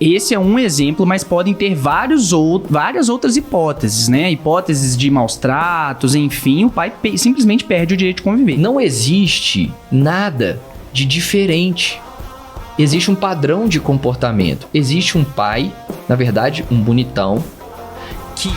Esse é um exemplo, mas podem ter várias outras hipóteses, né? Hipóteses de maus tratos, enfim, o pai simplesmente perde o direito de conviver. Não existe nada de diferente. Existe um padrão de comportamento. Existe um pai, na verdade, um bonitão, que...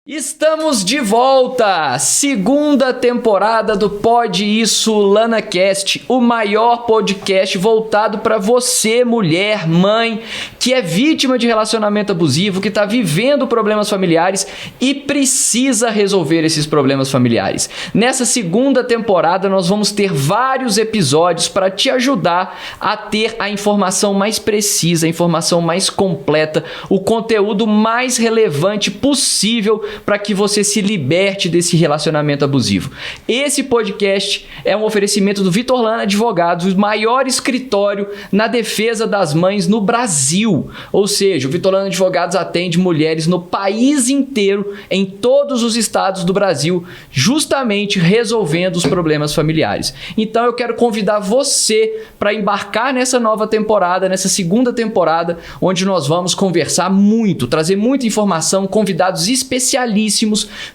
Estamos de volta! Segunda temporada do Pode Isso LanaCast, o maior podcast voltado para você, mulher, mãe, que é vítima de relacionamento abusivo, que está vivendo problemas familiares e precisa resolver esses problemas familiares. Nessa segunda temporada, nós vamos ter vários episódios para te ajudar a ter a informação mais precisa, a informação mais completa, o conteúdo mais relevante possível para que você se liberte desse relacionamento abusivo. Esse podcast é um oferecimento do Vitor Lana Advogados, o maior escritório na defesa das mães no Brasil. Ou seja, o Vitor Lana Advogados atende mulheres no país inteiro, em todos os estados do Brasil, justamente resolvendo os problemas familiares. Então eu quero convidar você para embarcar nessa nova temporada, nessa segunda temporada, onde nós vamos conversar muito, trazer muita informação, convidados especialíssimos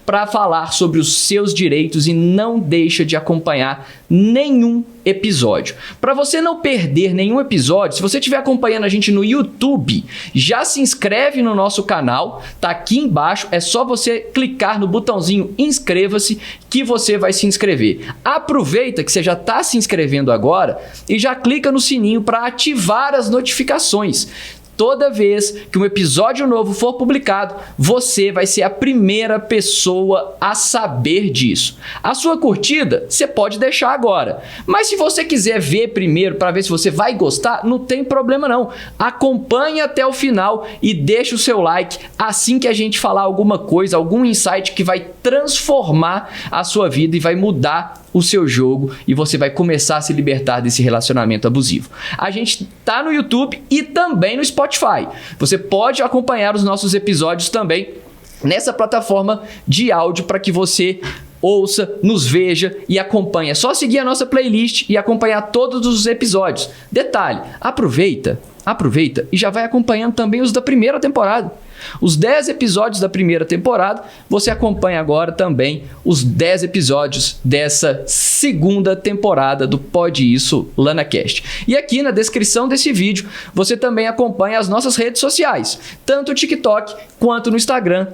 para falar sobre os seus direitos, e não deixa de acompanhar nenhum episódio. Para você não perder nenhum episódio, se você estiver acompanhando a gente no YouTube, já se inscreve no nosso canal, tá aqui embaixo, é só você clicar no botãozinho inscreva-se que você vai se inscrever. Aproveita que você já está se inscrevendo agora e já clica no sininho para ativar as notificações. Toda vez que um episódio novo for publicado, você vai ser a primeira pessoa a saber disso. A sua curtida, você pode deixar agora. Mas se você quiser ver primeiro para ver se você vai gostar, não tem problema não. Acompanhe até o final e deixe o seu like assim que a gente falar alguma coisa, algum insight que vai transformar a sua vida e vai mudar o seu jogo, e você vai começar a se libertar desse relacionamento abusivo. A gente tá no YouTube e também no Spotify. Você pode acompanhar os nossos episódios também nessa plataforma de áudio para que você ouça, nos veja e acompanhe. É só seguir a nossa playlist e acompanhar todos os episódios. Detalhe, aproveita e já vai acompanhando também os da primeira temporada. Os 10 episódios da primeira temporada, você acompanha agora também os 10 episódios dessa segunda temporada do Pode Isso LanaCast. E aqui na descrição desse vídeo, você também acompanha as nossas redes sociais, tanto o TikTok quanto no Instagram,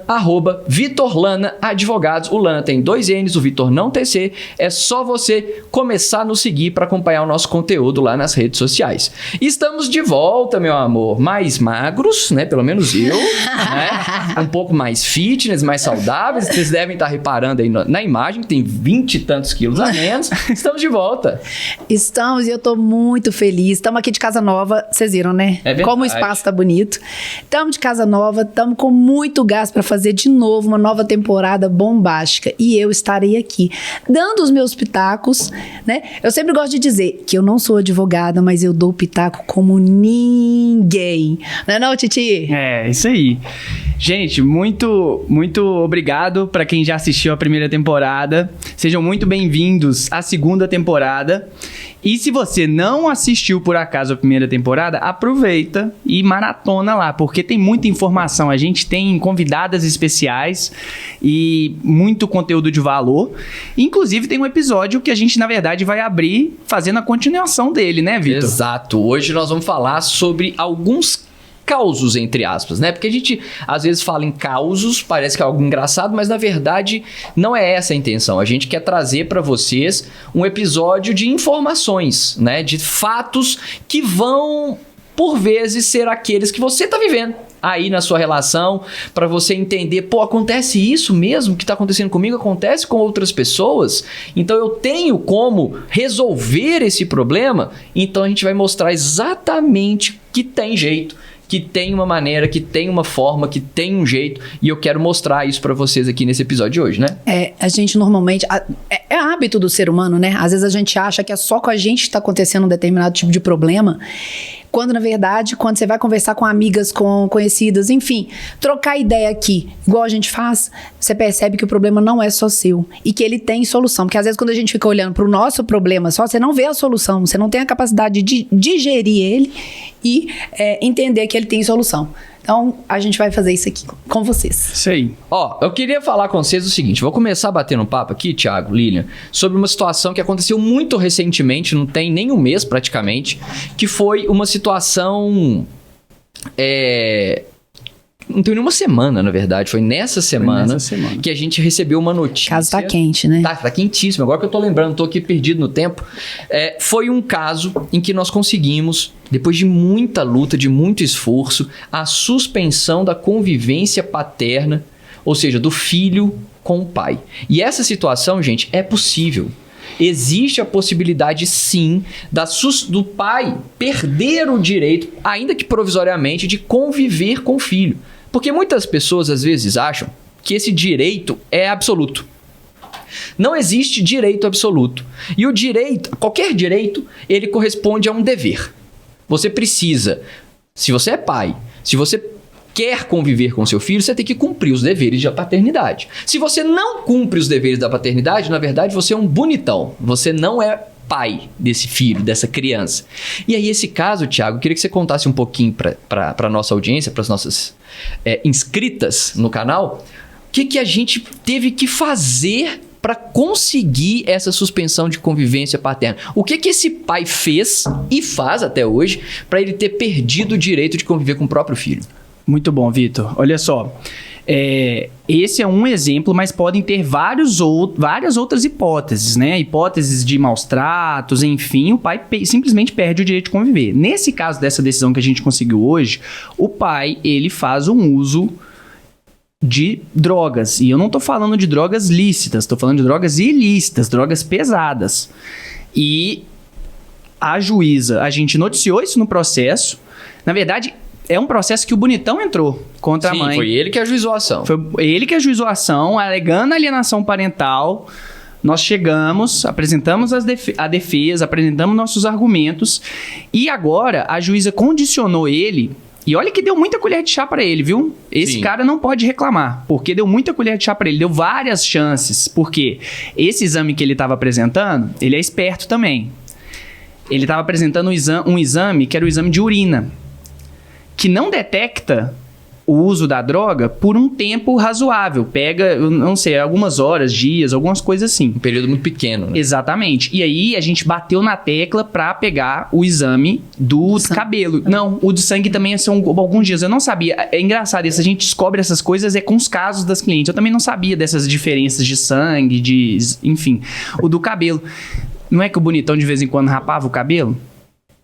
@VitorLanaAdvogados. O Lana tem 2 N's, o Vitor não tem C. É só você começar a nos seguir para acompanhar o nosso conteúdo lá nas redes sociais. E estamos de volta, meu amor, mais magros, né? Pelo menos eu. Né? Um pouco mais fitness, mais saudáveis. Vocês devem estar reparando aí na imagem, que tem 20 e tantos quilos a menos. Estamos de volta. Estamos, e eu tô muito feliz. Estamos aqui de casa nova, vocês viram, né? É verdade. Como o espaço tá bonito. Estamos de casa nova, estamos com muito gás para fazer de novo uma nova temporada bombástica. E eu estarei aqui, dando os meus pitacos, né? Eu sempre gosto de dizer que eu não sou advogada, mas eu dou pitaco como ninguém. Não é não, Titi? É, isso aí. Gente, muito obrigado para quem já assistiu a primeira temporada. Sejam muito bem-vindos à segunda temporada. E se você não assistiu por acaso a primeira temporada, aproveita e maratona lá, porque tem muita informação. A gente tem convidadas especiais e muito conteúdo de valor. Inclusive tem um episódio que a gente, na verdade, vai abrir fazendo a continuação dele, né, Vitor? Exato. Hoje nós vamos falar sobre alguns causos, entre aspas, né? Porque a gente às vezes fala em causos, parece que é algo engraçado, mas na verdade não é essa a intenção. A gente quer trazer para vocês um episódio de informações, né? De fatos que vão, por vezes, ser aqueles que você tá vivendo aí na sua relação, para você entender, pô, acontece isso mesmo que tá acontecendo comigo, acontece com outras pessoas, então eu tenho como resolver esse problema. Então a gente vai mostrar exatamente que tem jeito, que tem uma maneira, que tem uma forma, que tem um jeito, e eu quero mostrar isso pra vocês aqui nesse episódio de hoje, né? A gente normalmente... É hábito do ser humano, né? Às vezes a gente acha que é só com a gente que tá acontecendo um determinado tipo de problema, Quando, na verdade, quando você vai conversar com amigas, com conhecidas, enfim, trocar ideia aqui, igual a gente faz, você percebe que o problema não é só seu e que ele tem solução. Porque às vezes quando a gente fica olhando para o nosso problema só, você não vê a solução, você não tem a capacidade de digerir ele e entender que ele tem solução. Então, a gente vai fazer isso aqui com vocês. Isso aí. Ó, eu queria falar com vocês o seguinte, vou começar batendo um papo aqui, Thiago, Lilian, sobre uma situação que aconteceu muito recentemente, não tem nem um mês praticamente, que foi uma situação... Não tem nenhuma semana, na verdade. Foi nessa semana que a gente recebeu uma notícia. O caso tá quente, né? Tá quentíssimo. Agora que eu tô lembrando, tô aqui perdido no tempo. Foi um caso em que nós conseguimos, depois de muita luta, de muito esforço, a suspensão da convivência paterna, ou seja, do filho com o pai. E essa situação, gente, é possível. Existe a possibilidade, sim, do pai perder o direito, ainda que provisoriamente, de conviver com o filho. Porque muitas pessoas, às vezes, acham que esse direito é absoluto. Não existe direito absoluto. E o direito, qualquer direito, ele corresponde a um dever. Você precisa, se você é pai, se você quer conviver com seu filho, você tem que cumprir os deveres da paternidade. Se você não cumpre os deveres da paternidade, na verdade, você é um bonitão. Você não é pai desse filho, dessa criança. E aí, esse caso, Thiago, eu queria que você contasse um pouquinho para a nossa audiência, para as nossas inscritas no canal, o que a gente teve que fazer para conseguir essa suspensão de convivência paterna. O que esse pai fez e faz até hoje para ele ter perdido o direito de conviver com o próprio filho? Muito bom, Vitor. Olha só, esse é um exemplo, mas podem ter várias outras hipóteses, né? Hipóteses de maus tratos, enfim, o pai simplesmente perde o direito de conviver. Nesse caso dessa decisão que a gente conseguiu hoje, o pai, ele faz um uso de drogas. E eu não tô falando de drogas lícitas, tô falando de drogas ilícitas, drogas pesadas. E a juíza, a gente noticiou isso no processo. Na verdade, é um processo que o bonitão entrou contra a mãe. Sim, foi ele que ajuizou a ação. Foi ele que ajuizou a ação, alegando alienação parental. Nós chegamos, apresentamos a defesa, apresentamos nossos argumentos. E agora, a juíza condicionou ele. E olha que deu muita colher de chá pra ele, viu? Esse cara não pode reclamar, porque deu muita colher de chá pra ele. Deu várias chances, porque esse exame que ele estava apresentando, ele é esperto também. Ele estava apresentando um exame que era o exame de urina, que não detecta o uso da droga por um tempo razoável. Pega, eu não sei, algumas horas, dias, algumas coisas assim. Um período muito pequeno, né? Exatamente. E aí a gente bateu na tecla pra pegar o exame do cabelo. Não, o do sangue também ia ser alguns dias. Eu não sabia. É engraçado isso. A gente descobre essas coisas com os casos das clientes. Eu também não sabia dessas diferenças de sangue, enfim. O do cabelo. Não é que o bonitão de vez em quando rapava o cabelo?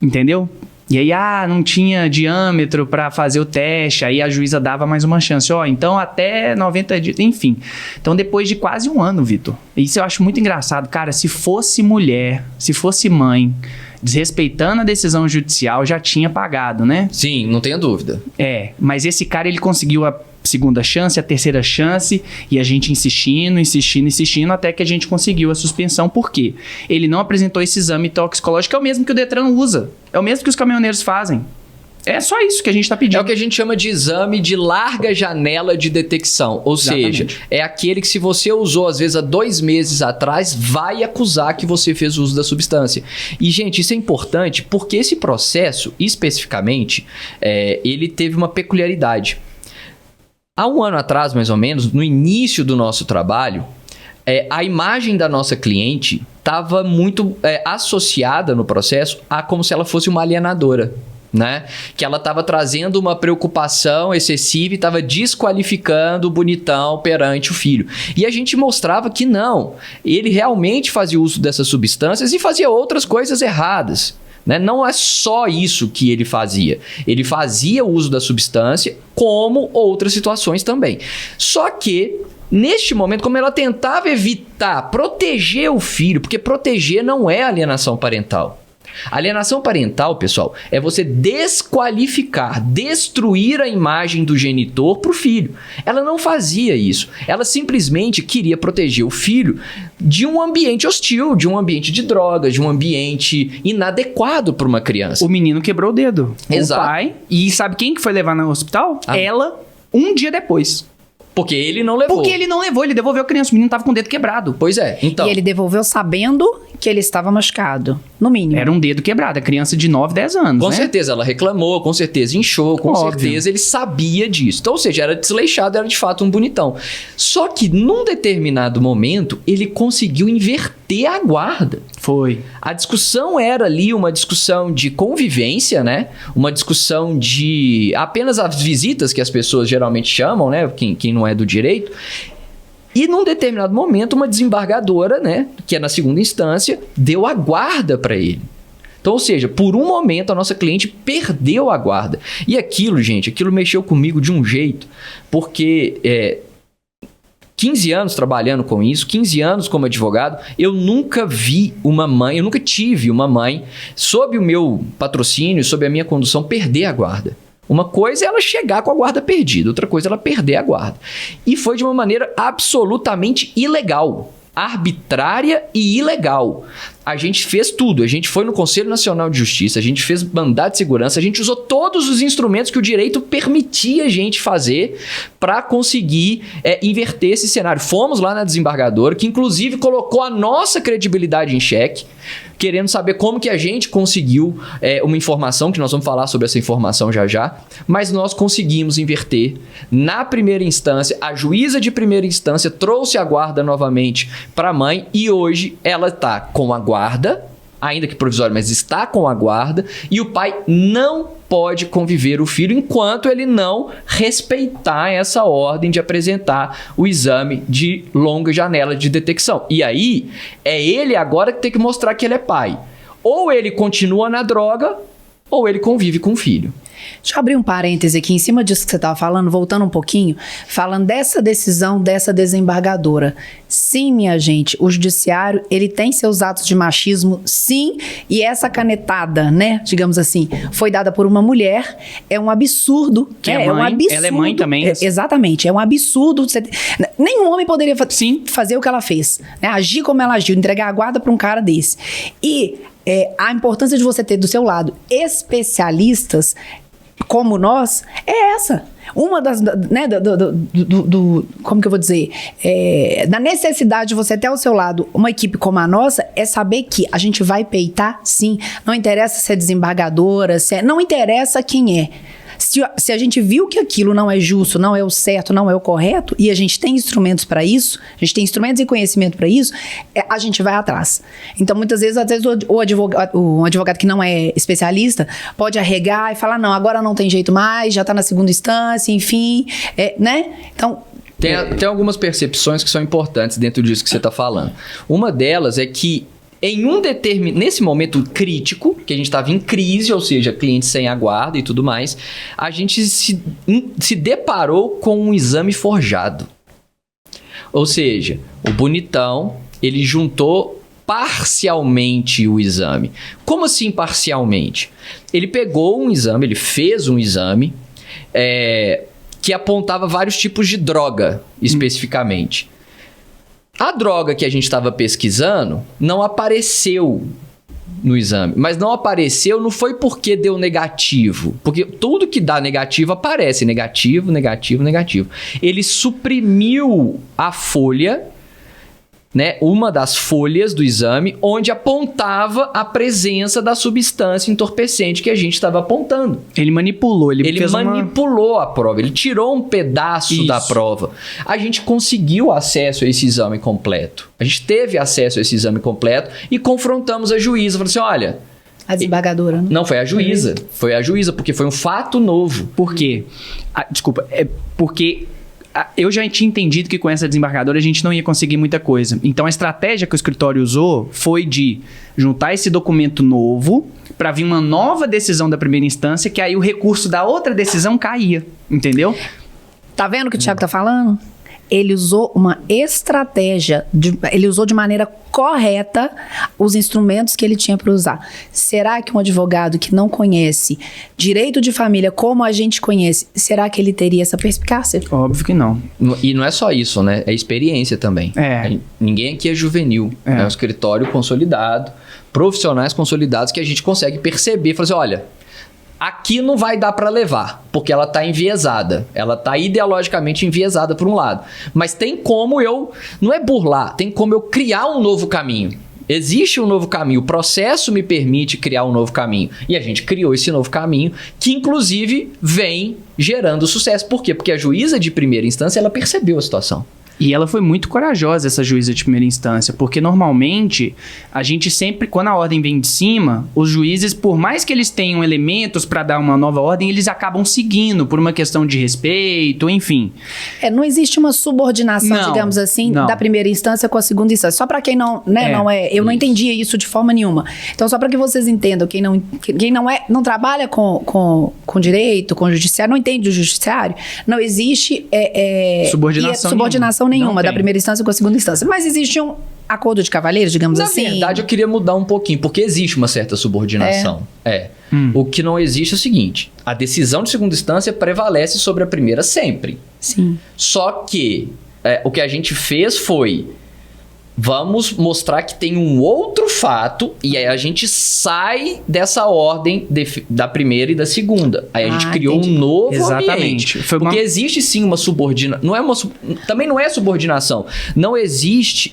Entendeu? E aí, não tinha diâmetro para fazer o teste, aí a juíza dava mais uma chance. Então até 90 dias, enfim. Então depois de quase um ano, Vitor. Isso eu acho muito engraçado. Cara, se fosse mulher, se fosse mãe, desrespeitando a decisão judicial, já tinha pagado, né? Sim, não tenha dúvida. Mas esse cara, ele conseguiu a segunda chance, a terceira chance, e a gente insistindo, até que a gente conseguiu a suspensão. Por quê? Ele não apresentou esse exame toxicológico, que é o mesmo que o Detran usa. É o mesmo que os caminhoneiros fazem. É só isso que a gente tá pedindo. É o que a gente chama de exame de larga janela de detecção. Ou seja, é aquele que se você usou, às vezes, há 2 meses atrás, vai acusar que você fez uso da substância. E, gente, isso é importante porque esse processo, especificamente, ele teve uma peculiaridade. Há um ano atrás, mais ou menos, no início do nosso trabalho, a imagem da nossa cliente estava muito associada no processo a como se ela fosse uma alienadora, né? Que ela estava trazendo uma preocupação excessiva e estava desqualificando o bonitão perante o filho. E a gente mostrava que não, ele realmente fazia uso dessas substâncias e fazia outras coisas erradas. Né? Não é só isso que ele fazia. Ele fazia uso da substância, como outras situações também. Só que, neste momento, como ela tentava evitar, proteger o filho, porque proteger não é alienação parental. Alienação parental, pessoal, é você desqualificar, destruir a imagem do genitor pro filho. Ela não fazia isso. Ela simplesmente queria proteger o filho de um ambiente hostil, de um ambiente de drogas, de um ambiente inadequado para uma criança. O menino quebrou o dedo. Exato. O pai. E sabe quem que foi levar no hospital? Ela, um dia depois. Porque ele não levou. Porque ele não levou, ele devolveu a criança. O menino tava com o dedo quebrado. Pois é, então. E ele devolveu sabendo que ele estava machucado, no mínimo. Era um dedo quebrado, a criança de 9, 10 anos, Com né? certeza ela reclamou, com certeza inchou, com Óbvio. certeza ele sabia disso. Então, ou seja, era desleixado, era de fato um bonitão. Só que num determinado momento, ele conseguiu inverter a guarda. Foi. A discussão era ali uma discussão de convivência, né? Uma discussão de apenas as visitas que as pessoas geralmente chamam, né? Quem não é do direito. E num determinado momento, uma desembargadora, né? Que é na segunda instância, deu a guarda para ele. Então, ou seja, por um momento a nossa cliente perdeu a guarda. E aquilo, gente, aquilo mexeu comigo de um jeito, porque 15 anos trabalhando com isso, 15 anos como advogado, eu nunca vi uma mãe, eu nunca tive uma mãe, sob o meu patrocínio, sob a minha condução, perder a guarda. Uma coisa é ela chegar com a guarda perdida, outra coisa é ela perder a guarda. E foi de uma maneira absolutamente ilegal, arbitrária e ilegal. A gente fez tudo, a gente foi no Conselho Nacional de Justiça, a gente fez mandado de segurança, a gente usou todos os instrumentos que o direito permitia a gente fazer para conseguir inverter esse cenário. Fomos lá na desembargadora, que inclusive colocou a nossa credibilidade em xeque, querendo saber como que a gente conseguiu uma informação, que nós vamos falar sobre essa informação já já, mas nós conseguimos inverter. Na primeira instância, a juíza de primeira instância trouxe a guarda novamente para a mãe e hoje ela está com a guarda, ainda que provisória, mas está com a guarda, e o pai não pode conviver o filho enquanto ele não respeitar essa ordem de apresentar o exame de longa janela de detecção. E aí, é ele agora que tem que mostrar que ele é pai. Ou ele continua na droga, ou ele convive com o filho. Deixa eu abrir um parêntese aqui em cima disso que você estava falando, voltando um pouquinho, falando dessa decisão dessa desembargadora. Sim, minha gente, o judiciário, ele tem seus atos de machismo, sim, e essa canetada, né, digamos assim, foi dada por uma mulher, é um absurdo. Que é um mãe, absurdo. ela é mãe também. Exatamente, é um absurdo. Nenhum homem poderia fazer o que ela fez, né, agir como ela agiu, entregar a guarda para um cara desse. E a importância de você ter do seu lado especialistas como nós, é essa. Uma das, né, como que eu vou dizer? Da necessidade de você ter ao seu lado uma equipe como a nossa, é saber que a gente vai peitar, sim. Não interessa se é desembargadora, não interessa quem é. Se a gente viu que aquilo não é justo, não é o certo, não é o correto, e a gente tem instrumentos para isso, a gente tem instrumentos e conhecimento para isso, a gente vai atrás. Então, muitas vezes, o advogado que não é especialista pode arregar e falar, não, agora não tem jeito mais, já está na segunda instância, enfim, né? Então... Tem algumas percepções que são importantes dentro disso que você está falando. Uma delas é que nesse momento crítico, que a gente estava em crise, ou seja, cliente sem a guarda e tudo mais, a gente se deparou com um exame forjado. Ou seja, o bonitão, ele juntou parcialmente o exame. Como assim parcialmente? Ele pegou um exame, ele fez um exame que apontava vários tipos de droga, especificamente. A droga que a gente estava pesquisando não apareceu no exame. Mas não apareceu não foi porque deu negativo. Porque tudo que dá negativo aparece. Negativo, negativo, negativo. Ele suprimiu a folha, né, uma das folhas do exame, onde apontava a presença da substância entorpecente que a gente estava apontando. Ele manipulou, ele manipulou a prova, ele tirou um pedaço da prova. A gente conseguiu acesso a esse exame completo. A gente teve acesso a esse exame completo e confrontamos a juíza. Falou assim, olha... A desembargadora, né? Não, foi a juíza. Foi a juíza, porque foi um fato novo. Por quê? Desculpa, porque... Eu já tinha entendido que com essa desembargadora a gente não ia conseguir muita coisa. Então a estratégia que o escritório usou foi de juntar esse documento novo para vir uma nova decisão da primeira instância, que aí o recurso da outra decisão caía. Entendeu? Tá vendo o que o Thiago tá falando? Ele usou uma estratégia, ele usou de maneira correta os instrumentos que ele tinha para usar. Será que um advogado que não conhece direito de família como a gente conhece, será que ele teria essa perspicácia? Óbvio que não. E não é só isso, né? É experiência também. Ninguém aqui é juvenil. É um escritório consolidado, profissionais consolidados que a gente consegue perceber. Falar assim, olha, aqui não vai dar para levar, porque ela tá enviesada. Ela tá ideologicamente enviesada por um lado. Mas tem como eu... Não é burlar, tem como eu criar um novo caminho. Existe um novo caminho. O processo me permite criar um novo caminho. E a gente criou esse novo caminho, que inclusive vem gerando sucesso. Por quê? Porque a juíza de primeira instância, ela percebeu a situação. E ela foi muito corajosa, essa juíza de primeira instância, porque normalmente a gente sempre, quando a ordem vem de cima, os juízes, por mais que eles tenham elementos para dar uma nova ordem, eles acabam seguindo por uma questão de respeito, enfim. Não existe uma subordinação, digamos assim, da primeira instância com a segunda instância. Só para quem não, eu não entendia isso de forma nenhuma. Então, só para que vocês entendam, quem não trabalha com direito, com judiciário, não entende o judiciário, não existe subordinação nenhuma da primeira instância com a segunda instância. Mas existe um acordo de cavalheiros, digamos assim? Na verdade, eu queria mudar um pouquinho, porque existe uma certa subordinação. O que não existe é o seguinte, a decisão de segunda instância prevalece sobre a primeira sempre. Sim. Só que o que a gente fez foi... Vamos mostrar que tem um outro fato e aí a gente sai dessa ordem da primeira e da segunda. Aí a gente criou um novo ambiente. Porque existe sim uma subordinação. Também não é subordinação. Não existe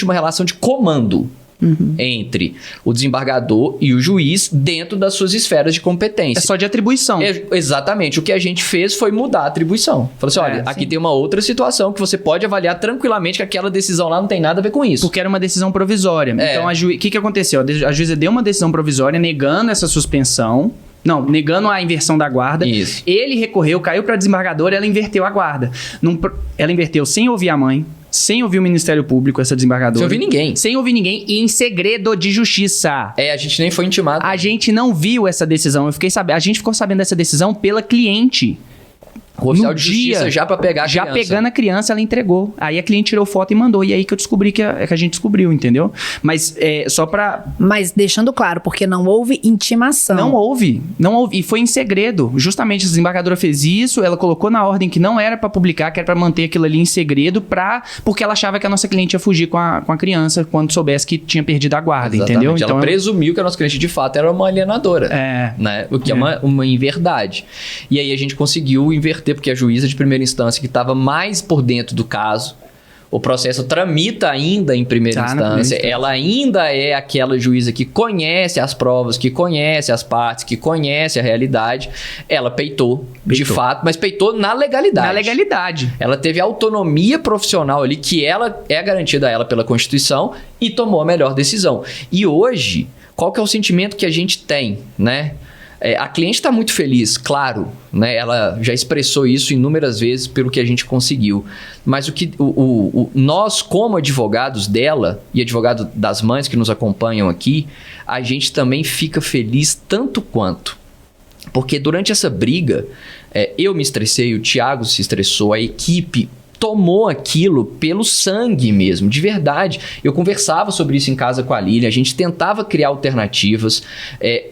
uma relação de comando entre o desembargador e o juiz dentro das suas esferas de competência. É só de atribuição. Exatamente. O que a gente fez foi mudar a atribuição. Falou assim, olha, aqui tem uma outra situação que você pode avaliar tranquilamente que aquela decisão lá não tem nada a ver com isso. Porque era uma decisão provisória. Então, o que aconteceu? A juíza deu uma decisão provisória negando essa suspensão. Não, negando a inversão da guarda. Isso. Ele recorreu, caiu para a desembargadora, ela inverteu a guarda. Ela inverteu sem ouvir a mãe, sem ouvir o Ministério Público, essa desembargadora. Sem ouvir ninguém. Sem ouvir ninguém e em segredo de justiça. A gente nem foi intimado. A gente não viu essa decisão. A gente ficou sabendo dessa decisão pela cliente. O oficial de justiça já pra pegar a criança. Já pegando a criança, ela entregou. Aí a cliente tirou foto e mandou. E aí que eu descobri que a gente descobriu, entendeu? Mas só pra... Mas deixando claro, porque não houve intimação. Não houve. E foi em segredo. Justamente a desembargadora fez isso, ela colocou na ordem que não era pra publicar, que era pra manter aquilo ali em segredo, porque ela achava que a nossa cliente ia fugir com a criança quando soubesse que tinha perdido a guarda, entendeu? Então ela presumiu que a nossa cliente de fato era uma alienadora. Né? O que é uma inverdade. E aí a gente conseguiu inverter, porque a juíza de primeira instância, que estava mais por dentro do caso, o processo tramita ainda em primeira instância, ela ainda é aquela juíza que conhece as provas, que conhece as partes, que conhece a realidade. Ela peitou, de fato, mas peitou na legalidade. Na legalidade. Ela teve autonomia profissional ali, que ela é garantida a ela pela Constituição, e tomou a melhor decisão. E hoje, qual que é o sentimento que a gente tem, né? A cliente está muito feliz, claro, né? Ela já expressou isso inúmeras vezes pelo que a gente conseguiu. Mas nós, como advogados dela e advogado das mães que nos acompanham aqui, a gente também fica feliz tanto quanto. Porque durante essa briga, eu me estressei, o Thiago se estressou, a equipe tomou aquilo pelo sangue mesmo, de verdade. Eu conversava sobre isso em casa com a Lilian, a gente tentava criar alternativas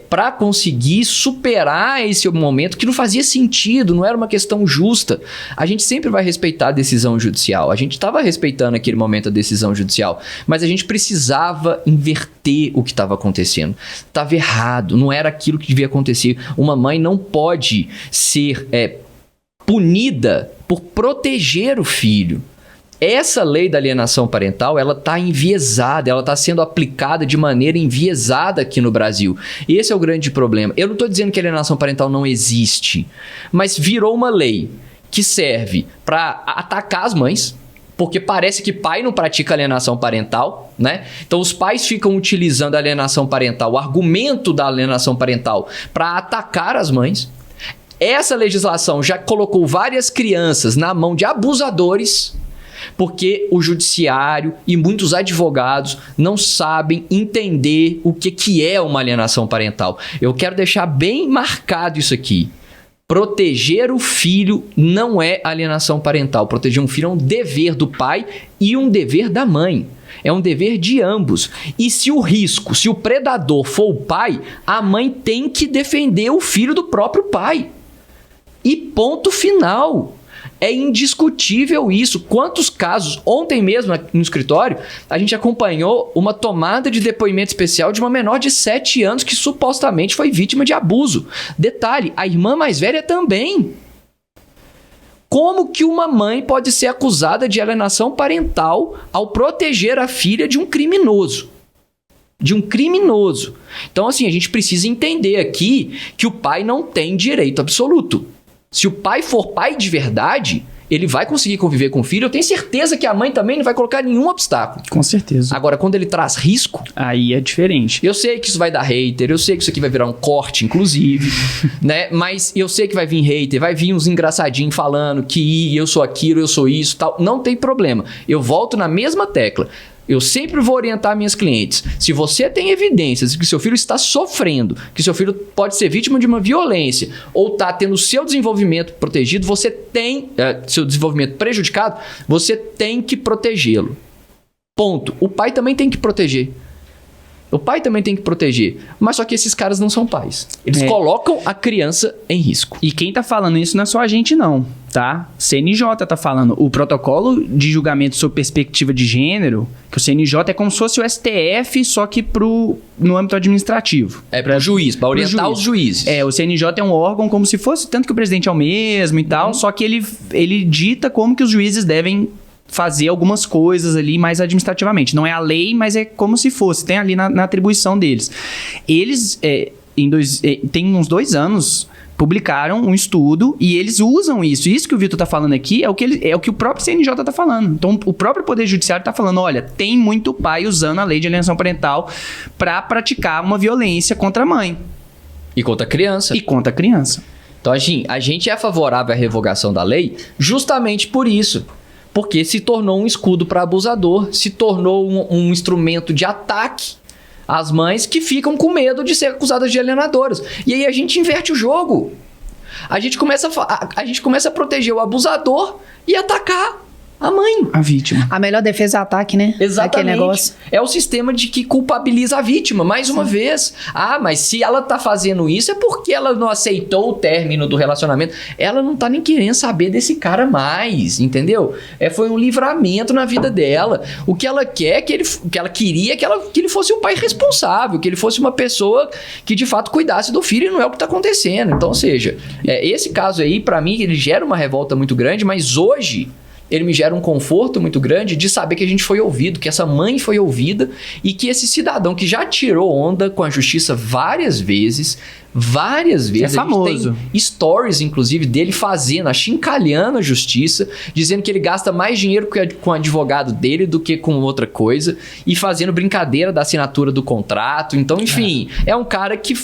para conseguir superar esse momento que não fazia sentido, não era uma questão justa. A gente sempre vai respeitar a decisão judicial, a gente estava respeitando aquele momento a decisão judicial, mas a gente precisava inverter o que estava acontecendo. Estava errado, não era aquilo que devia acontecer. Uma mãe não pode ser punida por proteger o filho. Essa lei da alienação parental, ela está enviesada, ela está sendo aplicada de maneira enviesada aqui no Brasil. Esse é o grande problema. Eu não estou dizendo que a alienação parental não existe, mas virou uma lei que serve para atacar as mães, porque parece que pai não pratica alienação parental, né? Então os pais ficam utilizando a alienação parental, o argumento da alienação parental, para atacar as mães. Essa legislação já colocou várias crianças na mão de abusadores, porque o judiciário e muitos advogados não sabem entender o que é uma alienação parental. Eu quero deixar bem marcado isso aqui. Proteger o filho não é alienação parental. Proteger um filho é um dever do pai e um dever da mãe. É um dever de ambos. E se o predador for o pai, a mãe tem que defender o filho do próprio pai. E ponto final. É indiscutível isso. Quantos casos, ontem mesmo no escritório, a gente acompanhou uma tomada de depoimento especial de uma menor de 7 anos que supostamente foi vítima de abuso. Detalhe, a irmã mais velha também. Como que uma mãe pode ser acusada de alienação parental ao proteger a filha de um criminoso? Então, assim, a gente precisa entender aqui que o pai não tem direito absoluto. Se o pai for pai de verdade, ele vai conseguir conviver com o filho. Eu tenho certeza que a mãe também não vai colocar nenhum obstáculo. Com certeza. Agora, quando ele traz risco... Aí é diferente. Eu sei que isso vai dar hater, eu sei que isso aqui vai virar um corte, inclusive, né? Mas eu sei que vai vir hater, vai vir uns engraçadinhos falando que eu sou aquilo, eu sou isso, tal. Não tem problema. Eu volto na mesma tecla. Eu sempre vou orientar minhas clientes. Se você tem evidências de que seu filho está sofrendo, que seu filho pode ser vítima de uma violência ou está tendo seu desenvolvimento protegido, você tem seu desenvolvimento prejudicado, você tem que protegê-lo. Ponto. O pai também tem que proteger. Mas só que esses caras não são pais. Eles colocam a criança em risco. E quem tá falando isso não é só a gente, não, tá? CNJ tá falando. O protocolo de julgamento sob perspectiva de gênero, que o CNJ é como se fosse o STF, só que no âmbito administrativo. É para juiz, para orientar os juízes. O CNJ é um órgão como se fosse, tanto que o presidente é o mesmo e tal, só que ele dita como que os juízes devem fazer algumas coisas ali mais administrativamente. Não é a lei, mas é como se fosse. Tem ali na atribuição deles. Eles, tem uns 2 anos, publicaram um estudo e eles usam isso. Isso que o Vitor tá falando aqui é o que o próprio CNJ tá falando. Então, o próprio Poder Judiciário tá falando, olha, tem muito pai usando a lei de alienação parental para praticar uma violência contra a mãe. E contra a criança. Então, a gente é favorável à revogação da lei justamente por isso. Porque se tornou um escudo para abusador, se tornou um instrumento de ataque às mães que ficam com medo de ser acusadas de alienadoras. E aí a gente inverte o jogo. A gente começa a proteger o abusador e atacar a mãe. A vítima. A melhor defesa é o ataque, né? Exatamente. Aquele negócio. É o sistema de que culpabiliza a vítima, mais uma vez. Mas se ela tá fazendo isso é porque ela não aceitou o término do relacionamento. Ela não tá nem querendo saber desse cara mais, entendeu? Foi um livramento na vida dela. O que ela quer, que ela queria que ele fosse um pai responsável, que ele fosse uma pessoa que de fato cuidasse do filho, e não é o que tá acontecendo. Então, ou seja, esse caso aí, pra mim, ele gera uma revolta muito grande, mas hoje ele me gera um conforto muito grande de saber que a gente foi ouvido, que essa mãe foi ouvida e que esse cidadão que já tirou onda com a justiça várias vezes, é famoso. A gente tem stories, inclusive, dele achincalhando a justiça, dizendo que ele gasta mais dinheiro com o advogado dele do que com outra coisa e fazendo brincadeira da assinatura do contrato. Então, enfim, é um cara que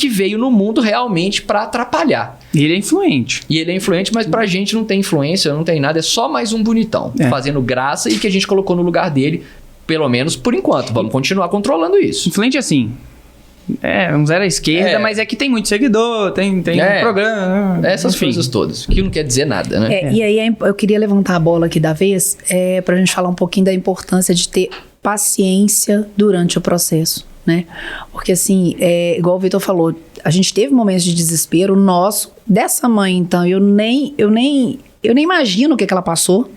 veio no mundo realmente para atrapalhar. E ele é influente. Mas pra gente não tem influência, não tem nada, é só mais um bonitão fazendo graça e que a gente colocou no lugar dele, pelo menos por enquanto. Vamos continuar controlando isso. Influente assim. Um zero à esquerda, mas é que tem muito seguidor, tem um programa. Essas coisas todas, que não quer dizer nada, né? E aí eu queria levantar a bola aqui da vez pra gente falar um pouquinho da importância de ter paciência durante o processo, né? Porque assim, igual o Vitor falou, a gente teve momentos de desespero nosso, dessa mãe, então, eu nem imagino o que ela passou.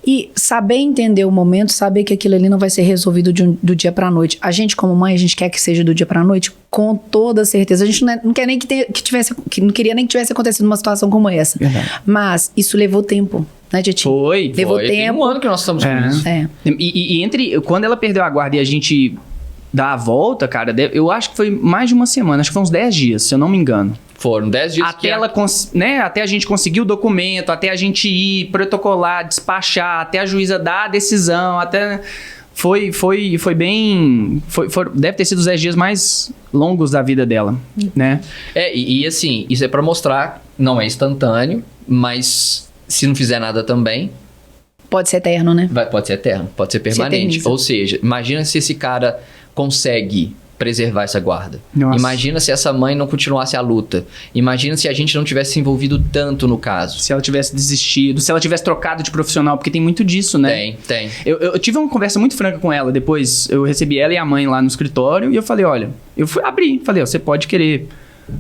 E saber entender o momento, saber que aquilo ali não vai ser resolvido do dia pra noite. A gente, como mãe, a gente quer que seja do dia pra noite, com toda certeza. A gente não quer nem não queria nem que tivesse acontecido uma situação como essa. Mas isso levou tempo, né, Tietchan? Levou tempo. Tem 1 ano que nós estamos com isso. E entre quando ela perdeu a guarda e a gente dá a volta, cara, eu acho que foi mais de uma semana, acho que foi uns 10 dias, se eu não me engano. Foram 10 dias até a gente conseguir o documento, até a gente ir, protocolar, despachar, até a juíza dar a decisão, até... Foi bem... deve ter sido os 10 dias mais longos da vida dela, né? E assim, isso é pra mostrar, não é instantâneo, mas se não fizer nada também... Pode ser eterno, né? Pode ser eterno, pode ser permanente. Ou seja, imagina se esse cara consegue preservar essa guarda. Nossa. Imagina se essa mãe não continuasse a luta. Imagina se a gente não tivesse se envolvido tanto no caso. Se ela tivesse desistido, se ela tivesse trocado de profissional, porque tem muito disso, né? Tem. Eu tive uma conversa muito franca com ela. Depois eu recebi ela e a mãe lá no escritório e eu falei, olha, eu fui abrir. Falei, ó, você pode querer,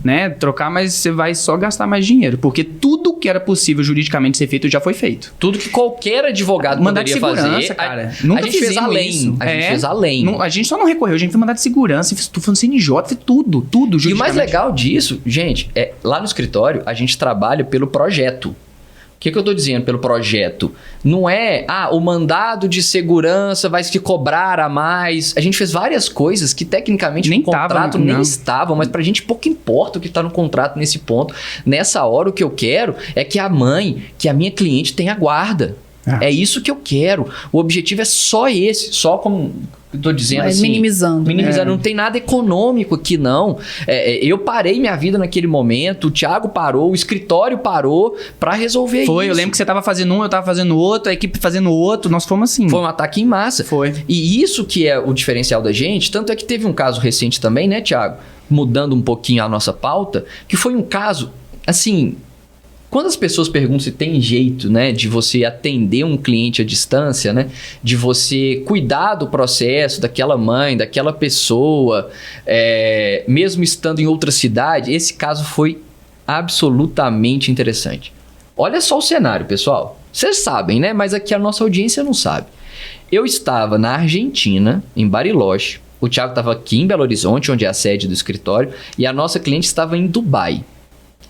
né, trocar, mas você vai só gastar mais dinheiro. Porque tudo que era possível juridicamente ser feito já foi feito. Tudo que qualquer advogado Mandado de poderia segurança, fazer. cara. A Nunca gente fez fizemos além. isso. A gente fez além. A gente só não recorreu, a gente fez mandado de segurança, fez tudo, falando CNJ, fez tudo E o mais juridicamente. legal disso, gente, é lá no escritório a gente trabalha pelo projeto. O que eu tô dizendo pelo projeto? Não é, o mandado de segurança vai se cobrar a mais. A gente fez várias coisas que tecnicamente Nem no contrato tava, nem não. estavam, mas pra gente pouco importa o que tá no contrato nesse ponto. Nessa hora o que eu quero é que a minha cliente tenha guarda. É isso que eu quero. O objetivo é só esse, só como eu tô dizendo Mas assim. minimizando. Não tem nada econômico aqui, não. Eu parei minha vida naquele momento, o Thiago parou, o escritório parou pra resolver isso. Foi, eu lembro que você tava fazendo um, eu tava fazendo outro, a equipe fazendo outro, nós fomos assim. Foi um ataque em massa. Foi. E isso que é o diferencial da gente, tanto é que teve um caso recente também, né, Thiago? Mudando um pouquinho a nossa pauta, que foi um caso, assim... Quando as pessoas perguntam se tem jeito, né, de você atender um cliente à distância, né, de você cuidar do processo daquela mãe, daquela pessoa, mesmo estando em outra cidade, esse caso foi absolutamente interessante. Olha só o cenário, pessoal. Vocês sabem, né, mas aqui a nossa audiência não sabe. Eu estava na Argentina, em Bariloche, o Thiago estava aqui em Belo Horizonte, onde é a sede do escritório, e a nossa cliente estava em Dubai.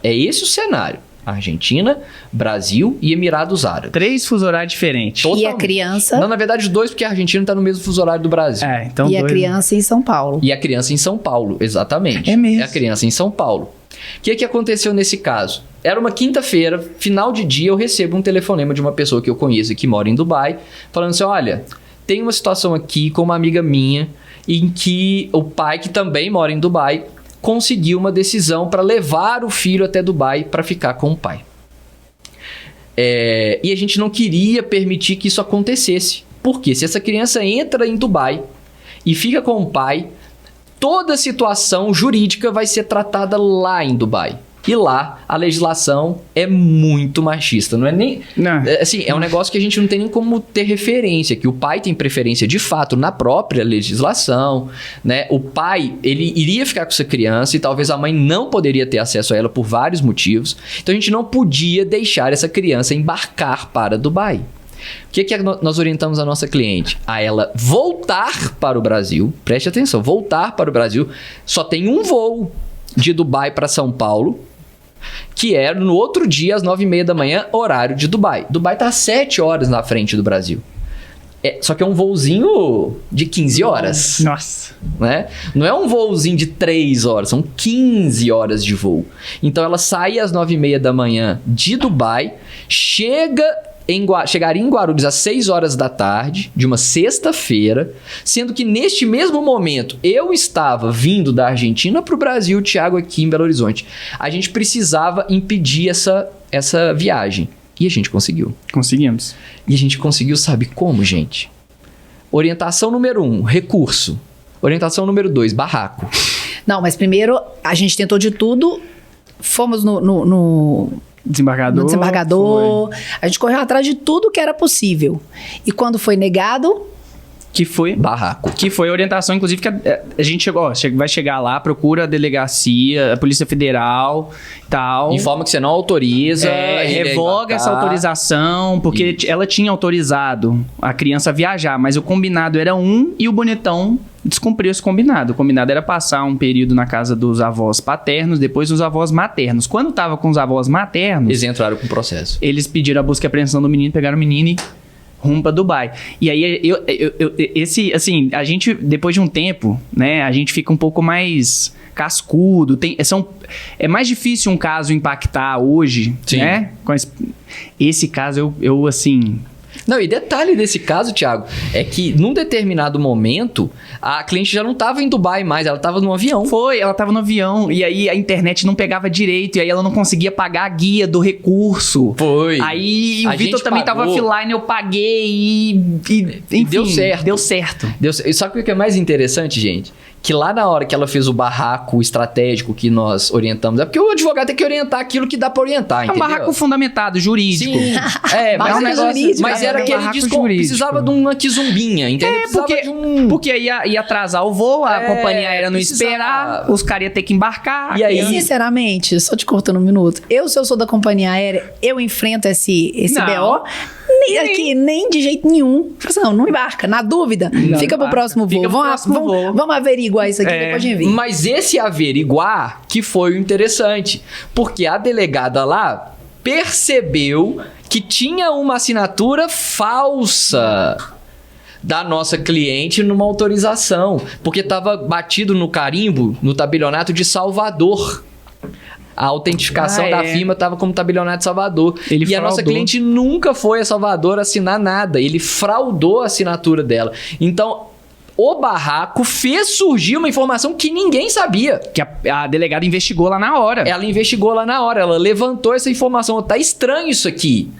É esse o cenário. Argentina, Brasil e Emirados Árabes. 3 fuso horários diferentes. E a criança? Não, na verdade, 2, porque a Argentina está no mesmo fuso horário do Brasil. Então E a dois. criança em São Paulo. E a criança em São Paulo, exatamente. É mesmo. É a criança em São Paulo. O que aconteceu nesse caso? Era uma quinta-feira, final de dia, eu recebo um telefonema de uma pessoa que eu conheço e que mora em Dubai, falando assim, olha, tem uma situação aqui com uma amiga minha, em que o pai, que também mora em Dubai, conseguiu uma decisão para levar o filho até Dubai para ficar com o pai. E a gente não queria permitir que isso acontecesse. Porque se essa criança entra em Dubai e fica com o pai, toda a situação jurídica vai ser tratada lá em Dubai. E lá a legislação é muito machista, não é nem... Não. Assim, é um negócio que a gente não tem nem como ter referência, que o pai tem preferência de fato na própria legislação, né? O pai, ele iria ficar com essa criança e talvez a mãe não poderia ter acesso a ela por vários motivos. Então a gente não podia deixar essa criança embarcar para Dubai. O que nós orientamos a nossa cliente? A ela voltar para o Brasil, preste atenção, voltar para o Brasil, só tem um voo de Dubai para São Paulo, que é no outro dia, às 9h30 da manhã, horário de Dubai. Dubai está 7 horas na frente do Brasil. Só que é um voozinho de 15 horas. Nossa. Né? Não é um voozinho de 3 horas, são 15 horas de voo. Então ela sai às 9h30 da manhã de Dubai, chegaria em Guarulhos às 6 horas da tarde, de uma sexta-feira, sendo que neste mesmo momento eu estava vindo da Argentina para o Brasil, o Thiago aqui em Belo Horizonte. A gente precisava impedir essa viagem. E a gente conseguiu. Conseguimos. E a gente conseguiu, sabe como, gente? Orientação número 1, recurso. Orientação número 2, barraco. Não, mas primeiro a gente tentou de tudo, fomos no desembargador, a gente correu atrás de tudo que era possível. E quando foi negado... Que foi barraco. Que foi a orientação, inclusive, que a gente chegou, vai chegar lá, procura a delegacia, a Polícia Federal e tal. Informa que você não autoriza. Revoga essa autorização, porque ela tinha autorizado a criança a viajar, mas o combinado era e o bonitão descumpriu esse combinado. O combinado era passar um período na casa dos avós paternos, depois dos avós maternos. Quando tava com os avós maternos... Eles entraram com o processo. Eles pediram a busca e apreensão do menino, pegaram o menino e... rumo pra Dubai. E aí, assim, a gente, depois de um tempo, né, a gente fica um pouco mais cascudo. É mais difícil um caso impactar hoje, Sim. Né? Esse caso, eu assim... Não, e detalhe desse caso, Thiago, é que num determinado momento, a cliente já não estava em Dubai mais, ela estava no avião. Ela estava no avião, e aí a internet não pegava direito, e aí ela não conseguia pagar a guia do recurso. Foi. Aí o Vitor também estava offline, eu paguei enfim, deu certo. Deu certo. Só que o que é mais interessante, gente, que lá na hora que ela fez o barraco estratégico que nós orientamos, é porque o advogado tem que orientar aquilo que dá pra orientar, É um barraco fundamentado, jurídico. Sim. Mas, Barraco jurídico, mas era que ele barraco disse que jurídico. precisava de uma quizumbinha, entendeu? Precisava de um... Porque ia atrasar o voo, a companhia aérea não ia esperar, os caras iam ter que embarcar. E aí? Sinceramente, só te cortando um minuto, se eu sou da companhia aérea, eu enfrento esse Não. BO, nem de jeito nenhum. Não embarca, na dúvida, fica pro próximo voo. Vamos averiguar isso aqui depois de vir. Mas esse averiguar que foi o interessante, porque a delegada lá percebeu que tinha uma assinatura falsa da nossa cliente numa autorização, porque estava batido no carimbo, no tabelionato de Salvador. A autentificação da firma estava como tabelionato de Salvador. Ele a nossa cliente nunca foi a Salvador assinar nada. Ele fraudou a assinatura dela. Então, o barraco fez surgir uma informação que ninguém sabia. Que a delegada investigou lá na hora. Ela investigou lá na hora. Ela levantou essa informação. Tá estranho isso aqui.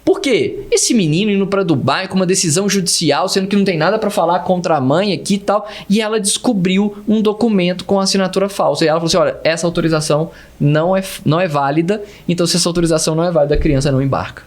Por quê? Esse menino indo pra Dubai com uma decisão judicial, sendo que não tem nada pra falar contra a mãe aqui e tal, e ela descobriu um documento com assinatura falsa. E ela falou assim, olha, essa autorização não é válida, então se essa autorização não é válida, a criança não embarca.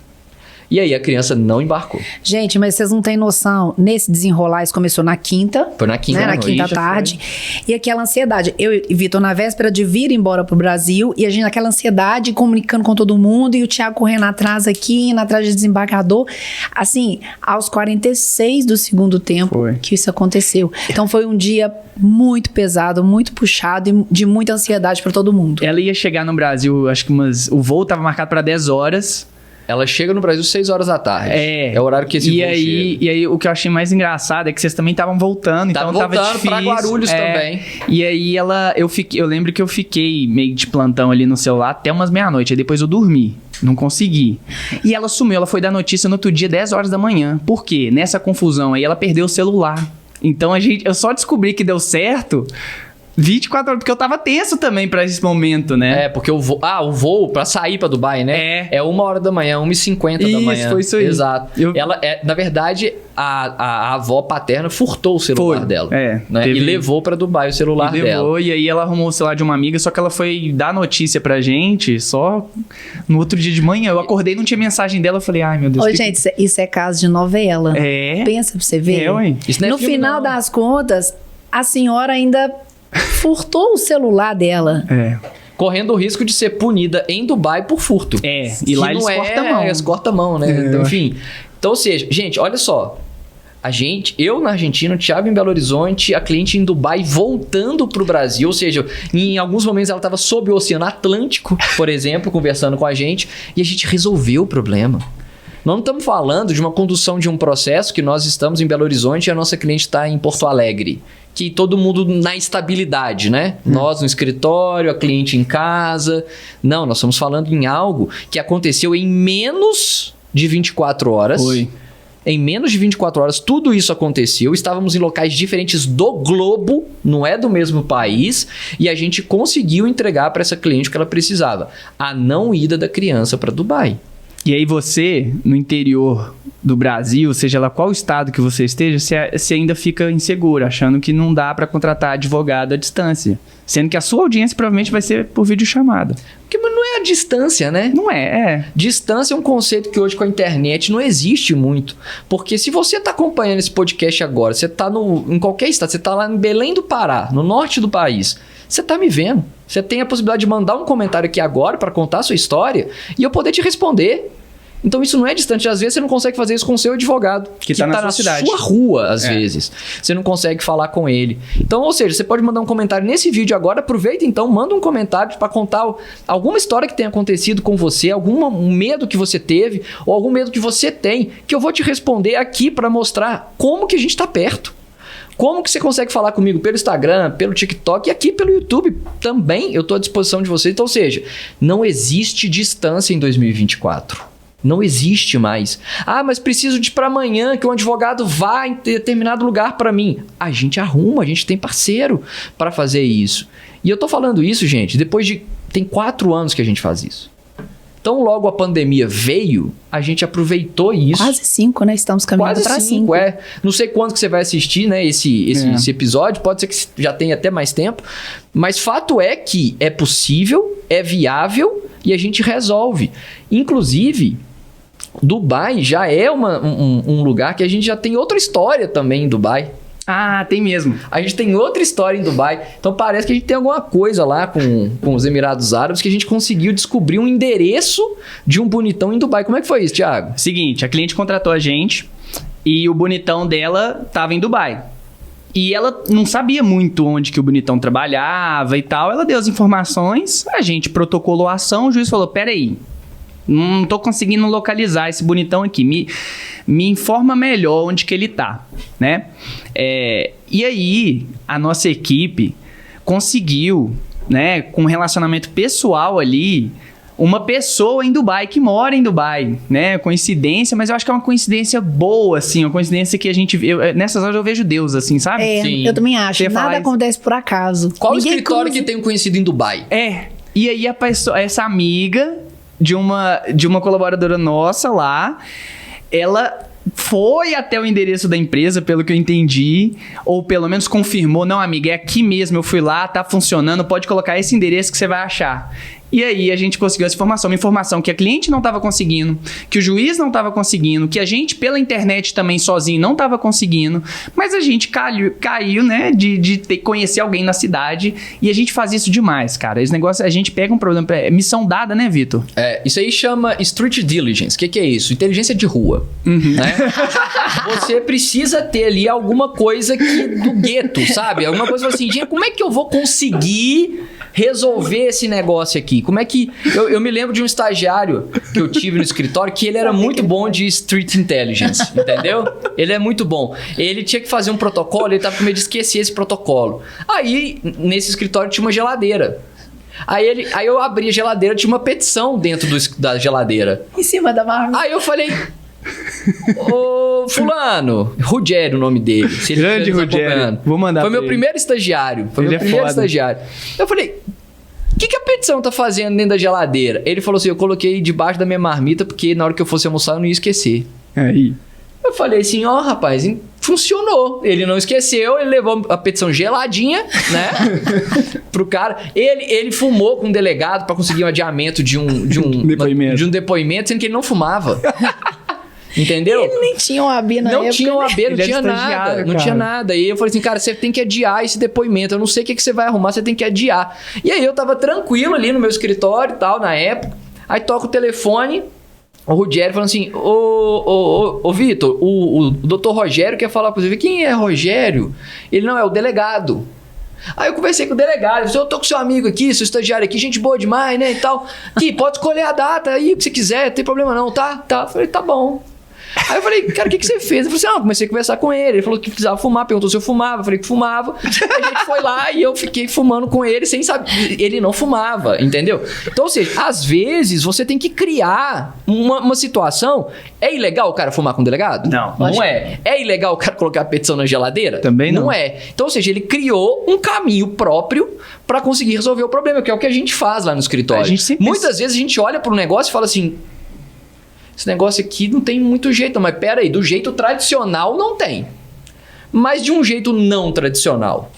E aí a criança não embarcou. Gente, mas vocês não têm noção. Nesse desenrolar, isso começou na quinta. Foi na quinta, na quinta tarde. E aquela ansiedade. Eu e Vitor, na véspera de vir embora pro Brasil, e a gente naquela ansiedade, comunicando com todo mundo, e o Thiago correndo atrás aqui, indo atrás de desembargador. Assim, aos 46 do segundo tempo que isso aconteceu. Então foi um dia muito pesado, muito puxado e de muita ansiedade para todo mundo. Ela ia chegar no Brasil, acho que o voo tava marcado para 10 horas. Ela chega no Brasil 6 horas da tarde. É o horário que esse voo chega. E aí, o que eu achei mais engraçado é que vocês também estavam voltando, então tava difícil. Pra Guarulhos também. E aí eu lembro que eu fiquei meio de plantão ali no celular até umas meia-noite, aí depois eu dormi. Não consegui. E ela sumiu, ela foi dar notícia no outro dia, 10 horas da manhã. Por quê? Nessa confusão aí, ela perdeu o celular. Então eu só descobri que deu certo 24 horas, porque eu tava tenso também pra esse momento, né? Porque o voo pra sair pra Dubai, né? É 1h da manhã, 1h50 da manhã. Isso, foi isso aí. Exato. Ela, na verdade, a avó paterna furtou o celular dela. Né? E levou pra Dubai o celular dela. E aí ela arrumou o celular de uma amiga, só que ela foi dar notícia pra gente só no outro dia de manhã. Eu acordei e não tinha mensagem dela, eu falei, ai meu Deus. Gente, isso é caso de novela. Pensa pra você ver. Ué. Isso não é no filme, final não. das contas, a senhora ainda furtou o celular dela. Correndo o risco de ser punida em Dubai por furto. E lá eles cortam a mão. Eles cortam a mão, né? Então, enfim. Então, ou seja, gente, olha só. Eu na Argentina, o Thiago em Belo Horizonte, a cliente em Dubai voltando pro Brasil. Ou seja, em alguns momentos ela estava sob o Oceano Atlântico, por exemplo, conversando com a gente. E a gente resolveu o problema. Nós não estamos falando de uma condução de um processo que nós estamos em Belo Horizonte e a nossa cliente está em Porto Alegre. Que todo mundo na estabilidade, né? Nós no escritório, a cliente em casa. Não, nós estamos falando em algo que aconteceu em menos de 24 horas. Em menos de 24 horas, tudo isso aconteceu. Estávamos em locais diferentes do globo, não é do mesmo país. E a gente conseguiu entregar para essa cliente o que ela precisava. A não ida da criança para Dubai. E aí você, no interior do Brasil, seja lá qual estado que você esteja, você ainda fica inseguro, achando que não dá para contratar advogado à distância. Sendo que a sua audiência provavelmente vai ser por videochamada. Porque não é a distância, né? Não é. Distância é um conceito que hoje com a internet não existe muito. Porque se você está acompanhando esse podcast agora, você está em qualquer estado, você está lá em Belém do Pará, no norte do país, você está me vendo. Você tem a possibilidade de mandar um comentário aqui agora para contar a sua história e eu poder te responder. Então isso não é distante. Às vezes você não consegue fazer isso com o seu advogado. Que tá na sua cidade. Sua rua, às vezes. Você não consegue falar com ele. Então, ou seja, você pode mandar um comentário nesse vídeo agora. Aproveita então, manda um comentário para contar alguma história que tenha acontecido com você, algum medo que você teve ou algum medo que você tem, que eu vou te responder aqui para mostrar como que a gente está perto. Como que você consegue falar comigo pelo Instagram, pelo TikTok e aqui pelo YouTube também. Eu estou à disposição de você. Então, ou seja, não existe distância em 2024. Não existe mais. Mas preciso de para amanhã que um advogado vá em determinado lugar para mim. A gente arruma, a gente tem parceiro para fazer isso. E eu tô falando isso, gente, tem 4 anos que a gente faz isso. Então, logo a pandemia veio, a gente aproveitou isso. Quase 5, né? Estamos caminhando para 5. Não sei quando que você vai assistir, né, esse episódio. Pode ser que já tenha até mais tempo. Mas fato é que é possível, é viável e a gente resolve. Inclusive, Dubai já é um lugar que a gente já tem outra história também em Dubai. Ah, tem mesmo. A gente tem outra história em Dubai. Então parece que a gente tem alguma coisa lá com os Emirados Árabes que a gente conseguiu descobrir um endereço de um bonitão em Dubai. Como é que foi isso, Thiago? Seguinte, a cliente contratou a gente e o bonitão dela tava em Dubai. E ela não sabia muito onde que o bonitão trabalhava e tal. Ela deu as informações, a gente protocolou a ação, o juiz falou, peraí, não tô conseguindo localizar esse bonitão aqui. Me informa melhor onde que ele tá, né? E aí, a nossa equipe conseguiu, né, com um relacionamento pessoal ali, uma pessoa em Dubai, que mora em Dubai, né? Coincidência, mas eu acho que é uma coincidência boa, assim, uma coincidência que a gente... nessas horas eu vejo Deus, assim, sabe? Sim. Eu também acho. Nada acontece por acaso. Qual escritório que tem um conhecido em Dubai? E aí, essa amiga de uma colaboradora nossa lá, ela foi até o endereço da empresa, pelo que eu entendi, ou pelo menos confirmou, não, amiga, é aqui mesmo, eu fui lá, tá funcionando, pode colocar esse endereço que você vai achar. E aí a gente conseguiu essa informação, uma informação que a cliente não estava conseguindo, que o juiz não estava conseguindo, que a gente pela internet também sozinho não estava conseguindo, mas a gente caiu, né, de ter que conhecer alguém na cidade, e a gente faz isso demais, cara. Esse negócio, a gente pega um problema, é missão dada, né, Vitor? Isso aí chama Street Diligence. O que é isso? Inteligência de rua. Né? Você precisa ter ali alguma coisa do gueto, sabe? Alguma coisa assim, gente, como é que eu vou conseguir resolver esse negócio aqui? Como é que... Eu me lembro de um estagiário que eu tive no escritório que ele era muito bom de Street Intelligence, entendeu? Ele é muito bom. Ele tinha que fazer um protocolo, ele tava com medo de esquecer esse protocolo. Aí, nesse escritório tinha uma geladeira. Aí eu abri a geladeira, tinha uma petição dentro da geladeira. Em cima da marmita. Aí eu falei... Ô, fulano, Rogério o nome dele. Se ele Grande Rogério. Vou mandar. Foi meu primeiro estagiário. Eu falei, o que a petição tá fazendo dentro da geladeira? Ele falou assim, eu coloquei debaixo da minha marmita porque na hora que eu fosse almoçar eu não ia esquecer. Aí. Eu falei assim, rapaz, funcionou. Ele não esqueceu, ele levou a petição geladinha, né? Pro cara. Ele fumou com um delegado pra conseguir um adiamento de um depoimento, sendo que ele não fumava. Entendeu? Ele nem tinha OAB na época. Não tinha OAB, não tinha nada. Não tinha nada. E eu falei assim, cara, você tem que adiar esse depoimento. Eu não sei o que você vai arrumar, você tem que adiar. E aí eu tava tranquilo ali no meu escritório e tal, na época. Aí toca o telefone, o Rogério falando assim, ô Vitor, o doutor Rogério quer falar com você. Quem é Rogério? Ele não, é o delegado. Aí eu conversei com o delegado, eu tô com seu amigo aqui, seu estagiário aqui, gente boa demais, né, e tal. Aqui, pode escolher a data aí, o que você quiser, não tem problema não, tá? Eu falei, tá bom. Aí eu falei, cara, o que você fez? Eu falei assim, comecei a conversar com ele. Ele falou que precisava fumar, perguntou se eu fumava. Eu falei que fumava. Aí a gente foi lá e eu fiquei fumando com ele sem saber. Ele não fumava, entendeu? Então, ou seja, às vezes você tem que criar uma situação. É ilegal o cara fumar com o delegado? Não é. É ilegal o cara colocar a petição na geladeira? Também não. Não é. Então, ou seja, ele criou um caminho próprio para conseguir resolver o problema, que é o que a gente faz lá no escritório. Muitas vezes a gente olha para um negócio e fala assim, esse negócio aqui não tem muito jeito, mas pera aí, do jeito tradicional não tem. Mas de um jeito não tradicional.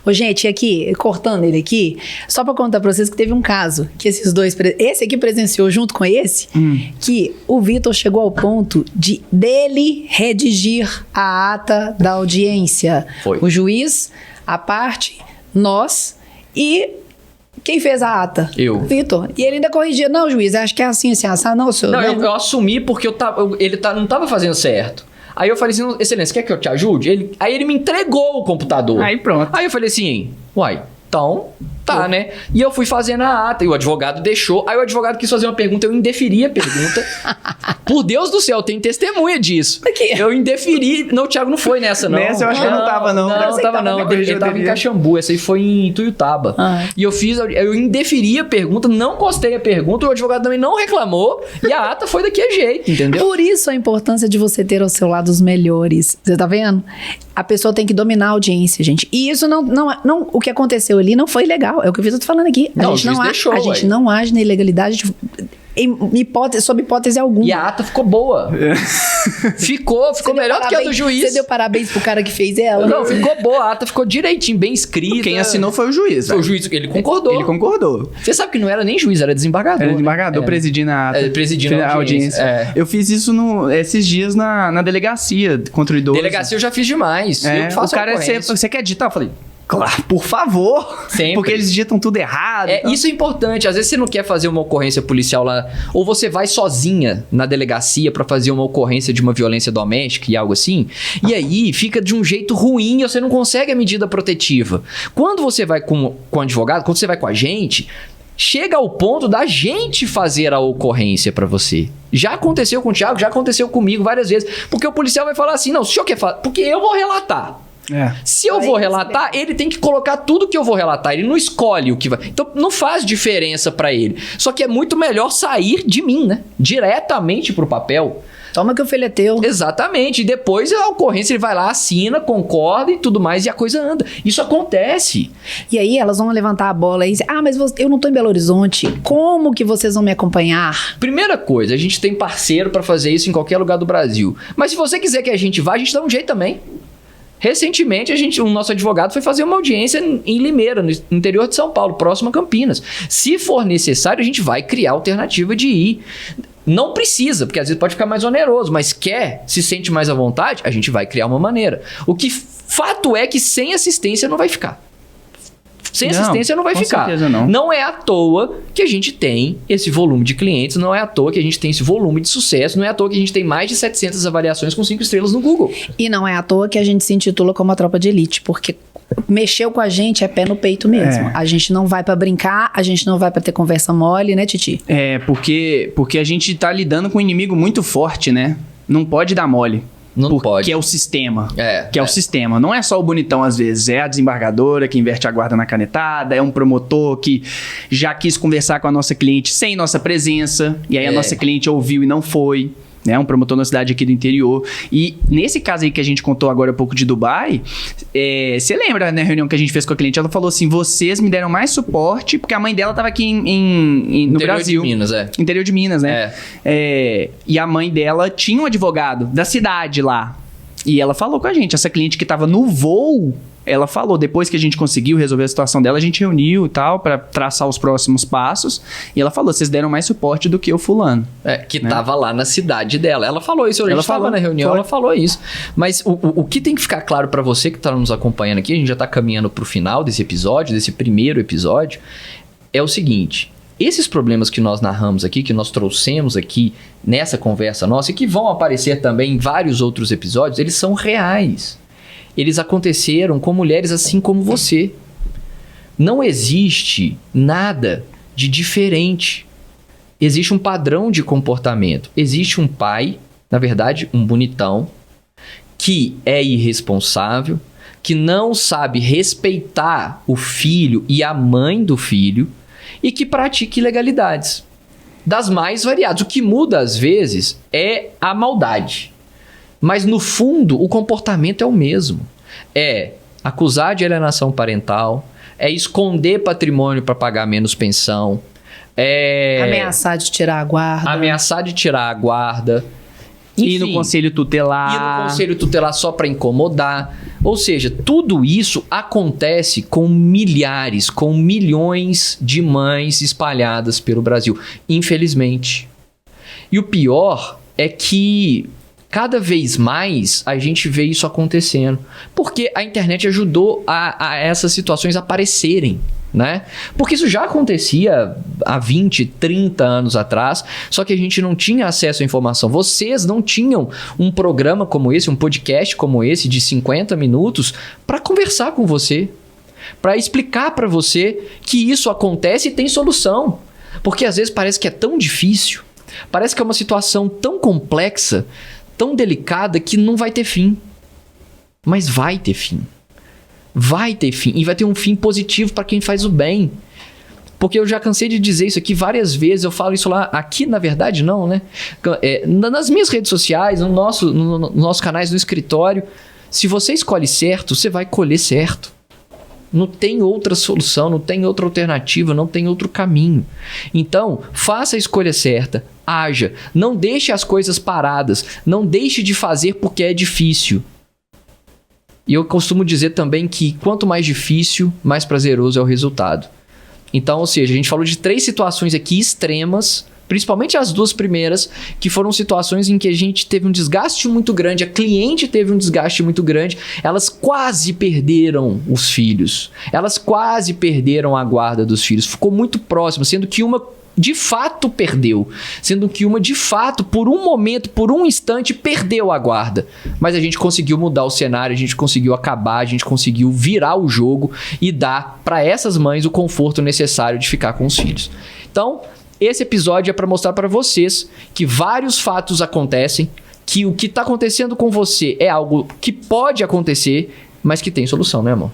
Ô, gente, aqui, cortando ele aqui, só pra contar pra vocês que teve um caso, que esse aqui presenciou junto com esse, que o Vitor chegou ao ponto dele redigir a ata da audiência. Foi. O juiz, a parte, nós e... Quem fez a ata? Eu. Vitor. E ele ainda corrigia. Não, juiz, acho que é assim, assado. Não, senhor. Não, eu assumi porque ele não estava fazendo certo. Aí eu falei assim, excelência, quer que eu te ajude? Aí ele me entregou o computador. Aí pronto. Aí eu falei assim, uai, então... Tá, né? E eu fui fazendo a ata e o advogado deixou. Aí o advogado quis fazer uma pergunta, eu indeferi a pergunta. Por Deus do céu, tem testemunha disso. Eu indeferi. Não, o Thiago não foi nessa, não. Nessa eu acho que ele não tava, não. Não tava, não. Ele tava em Caxambu. Essa aí foi em Tuiutaba. E eu indeferi a pergunta, não gostei a pergunta, o advogado também não reclamou e a ata foi daquele jeito, entendeu? Por isso a importância de você ter ao seu lado os melhores. Você tá vendo? A pessoa tem que dominar a audiência, gente. E isso não o que aconteceu ali não foi legal. É o que o Vitor tá falando aqui. A gente não age na ilegalidade. sob hipótese alguma. E a ata ficou boa. Ficou melhor do que a do juiz. Você deu parabéns pro cara que fez ela? Não, ficou boa. A ata ficou direitinho, bem escrita. Quem assinou foi o juiz. Foi o juiz, ele concordou. Ele concordou. Você sabe que não era nem juiz, era desembargador. Era desembargador presidindo a ata. Presidindo a audiência. Eu fiz isso esses dias na delegacia contra o idoso. Delegacia eu já fiz demais. Eu faço o cara, você quer digitar? Eu falei, claro, por favor. Sempre. Porque eles digitam tudo errado. Então. Isso é importante. Às vezes você não quer fazer uma ocorrência policial lá, ou você vai sozinha na delegacia pra fazer uma ocorrência de uma violência doméstica e algo assim, e aí fica de um jeito ruim, você não consegue a medida protetiva. Quando você vai com o advogado, quando você vai com a gente, chega ao ponto da gente fazer a ocorrência pra você. Já aconteceu com o Thiago, já aconteceu comigo várias vezes. Porque o policial vai falar assim, não, se o senhor quer falar, porque eu vou relatar. Se eu vou relatar, ele tem que colocar tudo que eu vou relatar. Ele não escolhe o que vai. Então não faz diferença pra ele. Só que é muito melhor sair de mim, né? Diretamente pro papel. Toma que o filho é teu. Exatamente. E depois a ocorrência ele vai lá, assina, concorda e tudo mais, e a coisa anda. Isso acontece. E aí elas vão levantar a bola e dizer, mas eu não tô em Belo Horizonte. Como que vocês vão me acompanhar? Primeira coisa, a gente tem parceiro pra fazer isso em qualquer lugar do Brasil. Mas se você quiser que a gente vá, a gente dá um jeito também. Recentemente, o nosso advogado foi fazer uma audiência em Limeira, no interior de São Paulo, próximo a Campinas. Se for necessário, a gente vai criar alternativa de ir. Não precisa, porque às vezes pode ficar mais oneroso, mas se sente mais à vontade, a gente vai criar uma maneira. O que fato é que sem assistência não vai ficar. Sem assistência não vai ficar. Certeza não. Não é à toa que a gente tem esse volume de clientes, não é à toa que a gente tem esse volume de sucesso, não é à toa que a gente tem mais de 700 avaliações com 5 estrelas no Google. E não é à toa que a gente se intitula como a tropa de elite, porque mexeu com a gente é pé no peito mesmo. A gente não vai pra brincar, a gente não vai pra ter conversa mole, né, Titi? Porque a gente tá lidando com um inimigo muito forte, né? Não pode dar mole. Não pode. Que é o sistema. É o sistema. Não é só o bonitão, às vezes. É a desembargadora que inverte a guarda na canetada. É um promotor que já quis conversar com a nossa cliente sem nossa presença. E aí a nossa cliente ouviu e não foi. Né? Um promotor na cidade aqui do interior. E nesse caso aí que a gente contou agora há pouco de Dubai, você lembra, na reunião que a gente fez com a cliente? Ela falou assim, vocês me deram mais suporte, porque a mãe dela estava aqui no Brasil. Interior de Minas, Interior de Minas, né? E a mãe dela tinha um advogado da cidade lá. E ela falou com a gente, essa cliente que estava no voo, ela falou, depois que a gente conseguiu resolver a situação dela, a gente reuniu e tal, pra traçar os próximos passos. E ela falou, vocês deram mais suporte do que o fulano. Que tava lá na cidade dela. Ela falou isso, a gente tava na reunião, ela falou isso. Mas o que tem que ficar claro pra você que tá nos acompanhando aqui, a gente já tá caminhando pro final desse episódio, desse primeiro episódio, é o seguinte... Esses problemas que nós narramos aqui, que nós trouxemos aqui nessa conversa nossa e que vão aparecer também em vários outros episódios, eles são reais. Eles aconteceram com mulheres assim como você. Não existe nada de diferente. Existe um padrão de comportamento. Existe um pai, na verdade, um bonitão, que é irresponsável, que não sabe respeitar o filho e a mãe do filho, e que pratique ilegalidades, das mais variadas. O que muda, às vezes, é a maldade. Mas, no fundo, o comportamento é o mesmo. É acusar de alienação parental, é esconder patrimônio para pagar menos pensão, é... Ameaçar de tirar a guarda. Enfim, ir no conselho tutelar. Ir no conselho tutelar só para incomodar. Ou seja, tudo isso acontece com milhares, com milhões de mães espalhadas pelo Brasil. Infelizmente. E o pior é que cada vez mais a gente vê isso acontecendo. Porque a internet ajudou a essas situações aparecerem. Né? Porque isso já acontecia há 20, 30 anos atrás, só que a gente não tinha acesso à informação. Vocês não tinham um programa como esse, um podcast como esse de 50 minutos para conversar com você, para explicar para você que isso acontece e tem solução. Porque às vezes parece que é tão difícil, parece que é uma situação tão complexa, tão delicada que não vai ter fim. Mas vai ter fim. Vai ter fim, e vai ter um fim positivo para quem faz o bem. Porque eu já cansei de dizer isso aqui várias vezes, eu falo isso lá, aqui na verdade não, né? Nas minhas redes sociais, nos nossos canais, no escritório, se você escolhe certo, você vai colher certo. Não tem outra solução, não tem outra alternativa, não tem outro caminho. Então, faça a escolha certa, haja, não deixe as coisas paradas, não deixe de fazer porque é difícil. E eu costumo dizer também que quanto mais difícil, mais prazeroso é o resultado. Então, ou seja, a gente falou de 3 situações aqui extremas, principalmente as 2 primeiras, que foram situações em que a gente teve um desgaste muito grande, a cliente teve um desgaste muito grande, elas quase perderam os filhos, elas quase perderam a guarda dos filhos, ficou muito próximo, sendo que uma de fato perdeu, sendo que uma de fato, por um momento, por um instante, perdeu a guarda. Mas a gente conseguiu mudar o cenário, a gente conseguiu acabar, a gente conseguiu virar o jogo e dar para essas mães o conforto necessário de ficar com os filhos. Então, esse episódio é para mostrar para vocês que vários fatos acontecem, que o que está acontecendo com você é algo que pode acontecer, mas que tem solução, né, amor?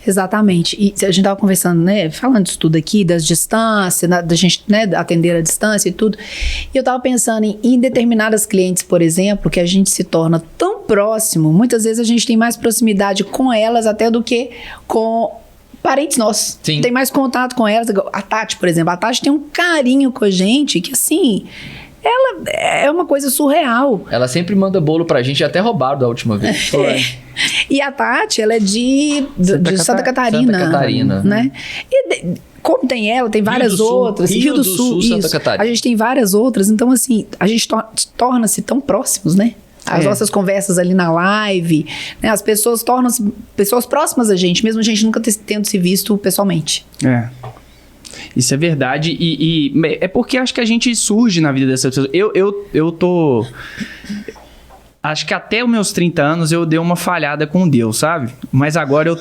Exatamente. E a gente estava conversando, né, falando disso tudo aqui, das distâncias, da gente, né, atender a distância e tudo. E eu estava pensando em determinadas clientes, por exemplo, que a gente se torna tão próximo, muitas vezes a gente tem mais proximidade com elas até do que com parentes nossos. Sim. Tem mais contato com elas. A Tati, por exemplo. A Tati tem um carinho com a gente que, assim, ela é uma coisa surreal. Ela sempre manda bolo pra gente, até roubaram da última vez. Foi. E a Tati, ela é de Santa Catarina. Santa Catarina. Né? E como tem ela, tem várias outras. Rio do Sul, Santa Catarina. A gente tem várias outras. Então, assim, a gente torna-se tão próximos, né? As nossas conversas ali na live, né? As pessoas tornam-se pessoas próximas a gente, mesmo a gente nunca tendo se visto pessoalmente. Isso é verdade. E é porque acho que a gente surge na vida dessas pessoas. Eu tô... Acho que até os meus 30 anos eu dei uma falhada com Deus, sabe? Mas agora eu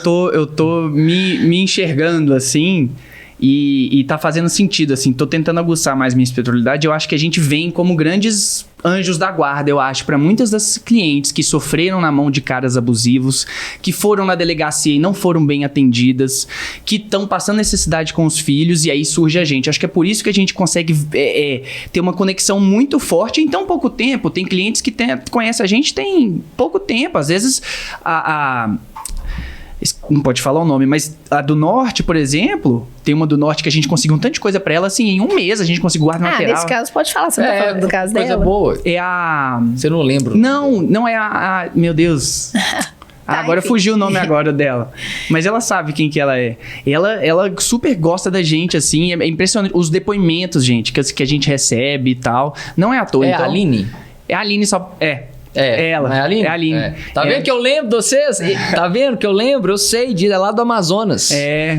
tô me enxergando assim... E tá fazendo sentido, assim, tô tentando aguçar mais minha espiritualidade. Eu acho que a gente vem como grandes anjos da guarda, eu acho, para muitas das clientes que sofreram na mão de caras abusivos, que foram na delegacia e não foram bem atendidas, que estão passando necessidade com os filhos, e aí surge a gente. Acho que é por isso que a gente consegue ter uma conexão muito forte em tão pouco tempo. Tem clientes que conhecem a gente tem pouco tempo. Às vezes, não pode falar o nome, mas a do Norte, por exemplo, tem uma do Norte que a gente conseguiu um tanto de coisa pra ela, assim, em um mês a gente conseguiu guardar material. Nesse caso, pode falar, você não tá falando do caso coisa dela. Boa. É a... Você não lembra? Não é a... Meu Deus... Agora enfim. fugiu o nome agora dela. Mas ela sabe quem que ela é. Ela super gosta da gente, assim. É impressionante. Os depoimentos, gente, que a gente recebe e tal. Não é à toa. É então, a Aline? É a Aline só... É ela. Não é a Aline? É a Aline. Tá vendo que eu lembro de vocês? Tá vendo que eu lembro? Eu sei, é lá do Amazonas.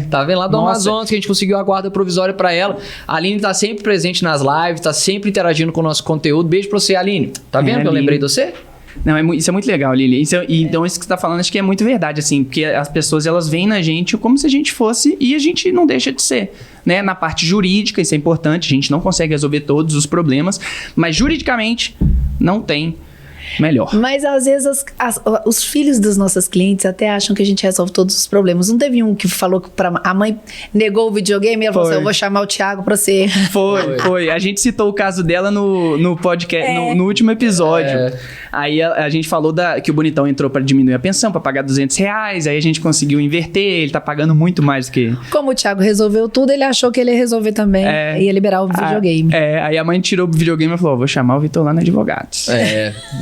Tá vendo? Lá do Amazonas que a gente conseguiu a guarda provisória pra ela. A Aline tá sempre presente nas lives, tá sempre interagindo com o nosso conteúdo. Beijo pra você, Aline. Tá vendo que eu lembrei de você? Não, isso é muito legal, Lili. Então, isso que você tá falando, acho que é muito verdade, assim, porque as pessoas, elas veem na gente como se a gente fosse, e a gente não deixa de ser, né? Na parte jurídica, isso é importante, a gente não consegue resolver todos os problemas, mas juridicamente não tem melhor. Mas às vezes os filhos das nossas clientes até acham que a gente resolve todos os problemas. Não teve um que falou que a mãe negou o videogame e ela falou assim, eu vou chamar o Thiago pra você. Foi. A gente citou o caso dela no podcast, no último episódio. Aí a gente falou que o Bonitão entrou pra diminuir a pensão, pra pagar R$200. Aí a gente conseguiu inverter, ele tá pagando muito mais do que... Como o Thiago resolveu tudo, ele achou que ele ia resolver também. Ia liberar o videogame. Aí a mãe tirou o videogame e falou, vou chamar o Vitor lá no Advogados.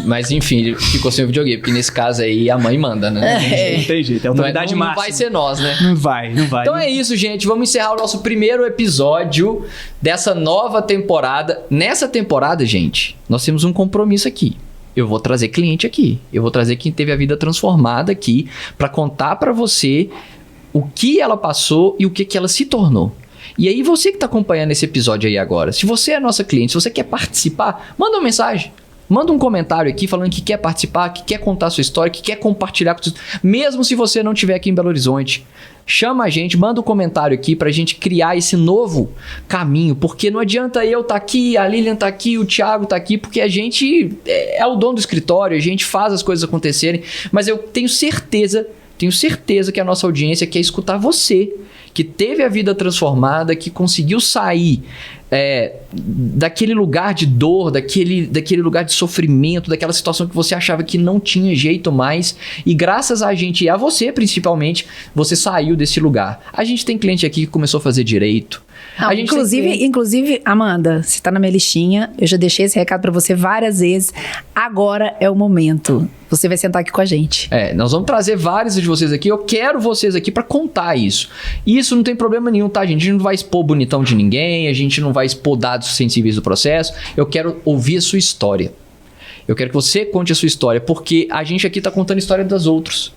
Mas enfim, ele ficou sem o videogame, porque nesse caso aí a mãe manda, né? Não tem jeito, é autoridade máxima. Não vai ser nós, né? Não vai. Então é isso, gente. Vamos encerrar o nosso primeiro episódio dessa nova temporada. Nessa temporada, gente, nós temos um compromisso aqui. Eu vou trazer cliente aqui. Eu vou trazer quem teve a vida transformada aqui pra contar pra você o que ela passou e o que ela se tornou. E aí, você que tá acompanhando esse episódio aí agora, se você é nossa cliente, se você quer participar, manda uma mensagem. Manda um comentário aqui falando que quer participar, que quer contar a sua história, que quer compartilhar com você. Mesmo se você não estiver aqui em Belo Horizonte, chama a gente, manda um comentário aqui pra gente criar esse novo caminho. Porque não adianta eu estar aqui, a Lilian tá aqui, o Thiago tá aqui, porque a gente é o dono do escritório, a gente faz as coisas acontecerem. Mas eu tenho certeza que a nossa audiência quer escutar você, que teve a vida transformada, que conseguiu sair daquele lugar de dor, daquele lugar de sofrimento, daquela situação que você achava que não tinha jeito mais. E graças a gente, e a você principalmente, você saiu desse lugar. A gente tem cliente aqui que começou a fazer direito. Não, inclusive, Amanda, você tá na minha listinha, eu já deixei esse recado pra você várias vezes. Agora é o momento. Você vai sentar aqui com a gente. Nós vamos trazer vários de vocês aqui. Eu quero vocês aqui pra contar isso. E isso não tem problema nenhum, tá, gente? A gente não vai expor bonitão de ninguém, a gente não vai expor dados sensíveis do processo. Eu quero ouvir a sua história. Eu quero que você conte a sua história, porque a gente aqui tá contando a história dos outros.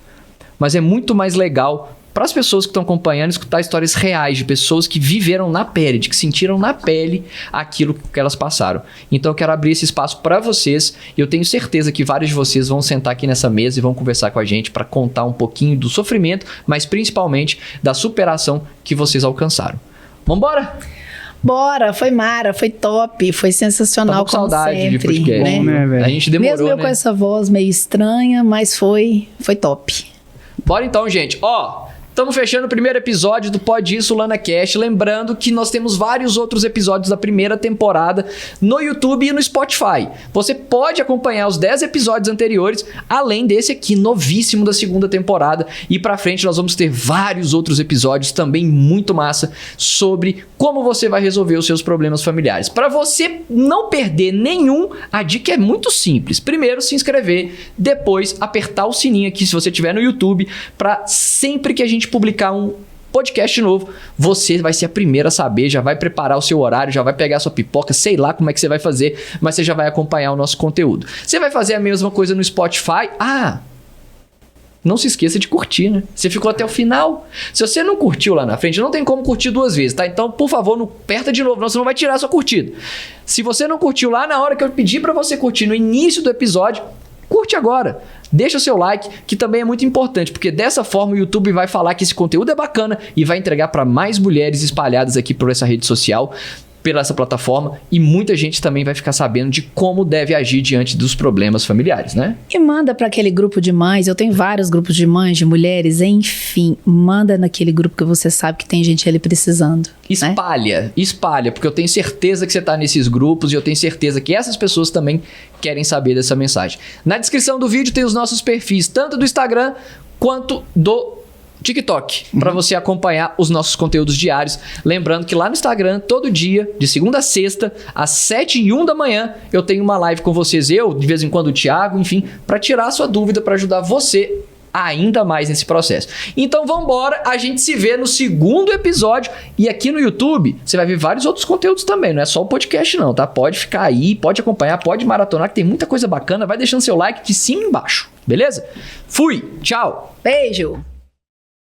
Mas é muito mais legal para as pessoas que estão acompanhando, escutar histórias reais de pessoas que viveram na pele, de que sentiram na pele aquilo que elas passaram. Então eu quero abrir esse espaço para vocês e eu tenho certeza que vários de vocês vão sentar aqui nessa mesa e vão conversar com a gente para contar um pouquinho do sofrimento, mas principalmente da superação que vocês alcançaram. Vambora? Bora, foi mara, foi top, foi sensacional, como saudade sempre, de podcast. né? A gente demorou, mesmo eu com essa voz meio estranha, mas foi top. Bora então, gente. Estamos fechando o primeiro episódio do Pode Isso, LanaCast. Lembrando que nós temos vários outros episódios da primeira temporada no YouTube e no Spotify. Você pode acompanhar os 10 episódios anteriores, além desse aqui, novíssimo da segunda temporada. E pra frente nós vamos ter vários outros episódios também muito massa sobre como você vai resolver os seus problemas familiares. Para você não perder nenhum, a dica é muito simples. Primeiro, se inscrever. Depois, apertar o sininho aqui se você estiver no YouTube, para sempre que a gente publicar um podcast novo, você vai ser a primeira a saber, já vai preparar o seu horário, já vai pegar a sua pipoca, sei lá como é que você vai fazer, mas você já vai acompanhar o nosso conteúdo. Você vai fazer a mesma coisa no Spotify? Não se esqueça de curtir, né? Você ficou até o final. Se você não curtiu lá na frente, não tem como curtir 2 vezes, tá? Então, por favor, não aperta de novo, senão você não vai tirar a sua curtida. Se você não curtiu lá na hora que eu pedi pra você curtir no início do episódio, curte agora. Deixa o seu like, que também é muito importante, porque dessa forma o YouTube vai falar que esse conteúdo é bacana e vai entregar para mais mulheres espalhadas aqui por essa rede social, pela essa plataforma, e muita gente também vai ficar sabendo de como deve agir diante dos problemas familiares, né? E manda para aquele grupo de mães, eu tenho vários grupos de mães, de mulheres, enfim, manda naquele grupo que você sabe que tem gente ali precisando. Espalha, porque eu tenho certeza que você tá nesses grupos e eu tenho certeza que essas pessoas também querem saber dessa mensagem. Na descrição do vídeo tem os nossos perfis, tanto do Instagram quanto do TikTok, para você acompanhar os nossos conteúdos diários. Lembrando que lá no Instagram, todo dia, de segunda a sexta, às 7h01 da manhã, eu tenho uma live com vocês, eu, de vez em quando o Thiago, enfim, para tirar a sua dúvida, para ajudar você ainda mais nesse processo. Então vambora, a gente se vê no segundo episódio, e aqui no YouTube você vai ver vários outros conteúdos também, não é só o podcast não, tá? Pode ficar aí, pode acompanhar, pode maratonar, que tem muita coisa bacana, vai deixando seu like de cima e embaixo, beleza? Fui, tchau! Beijo!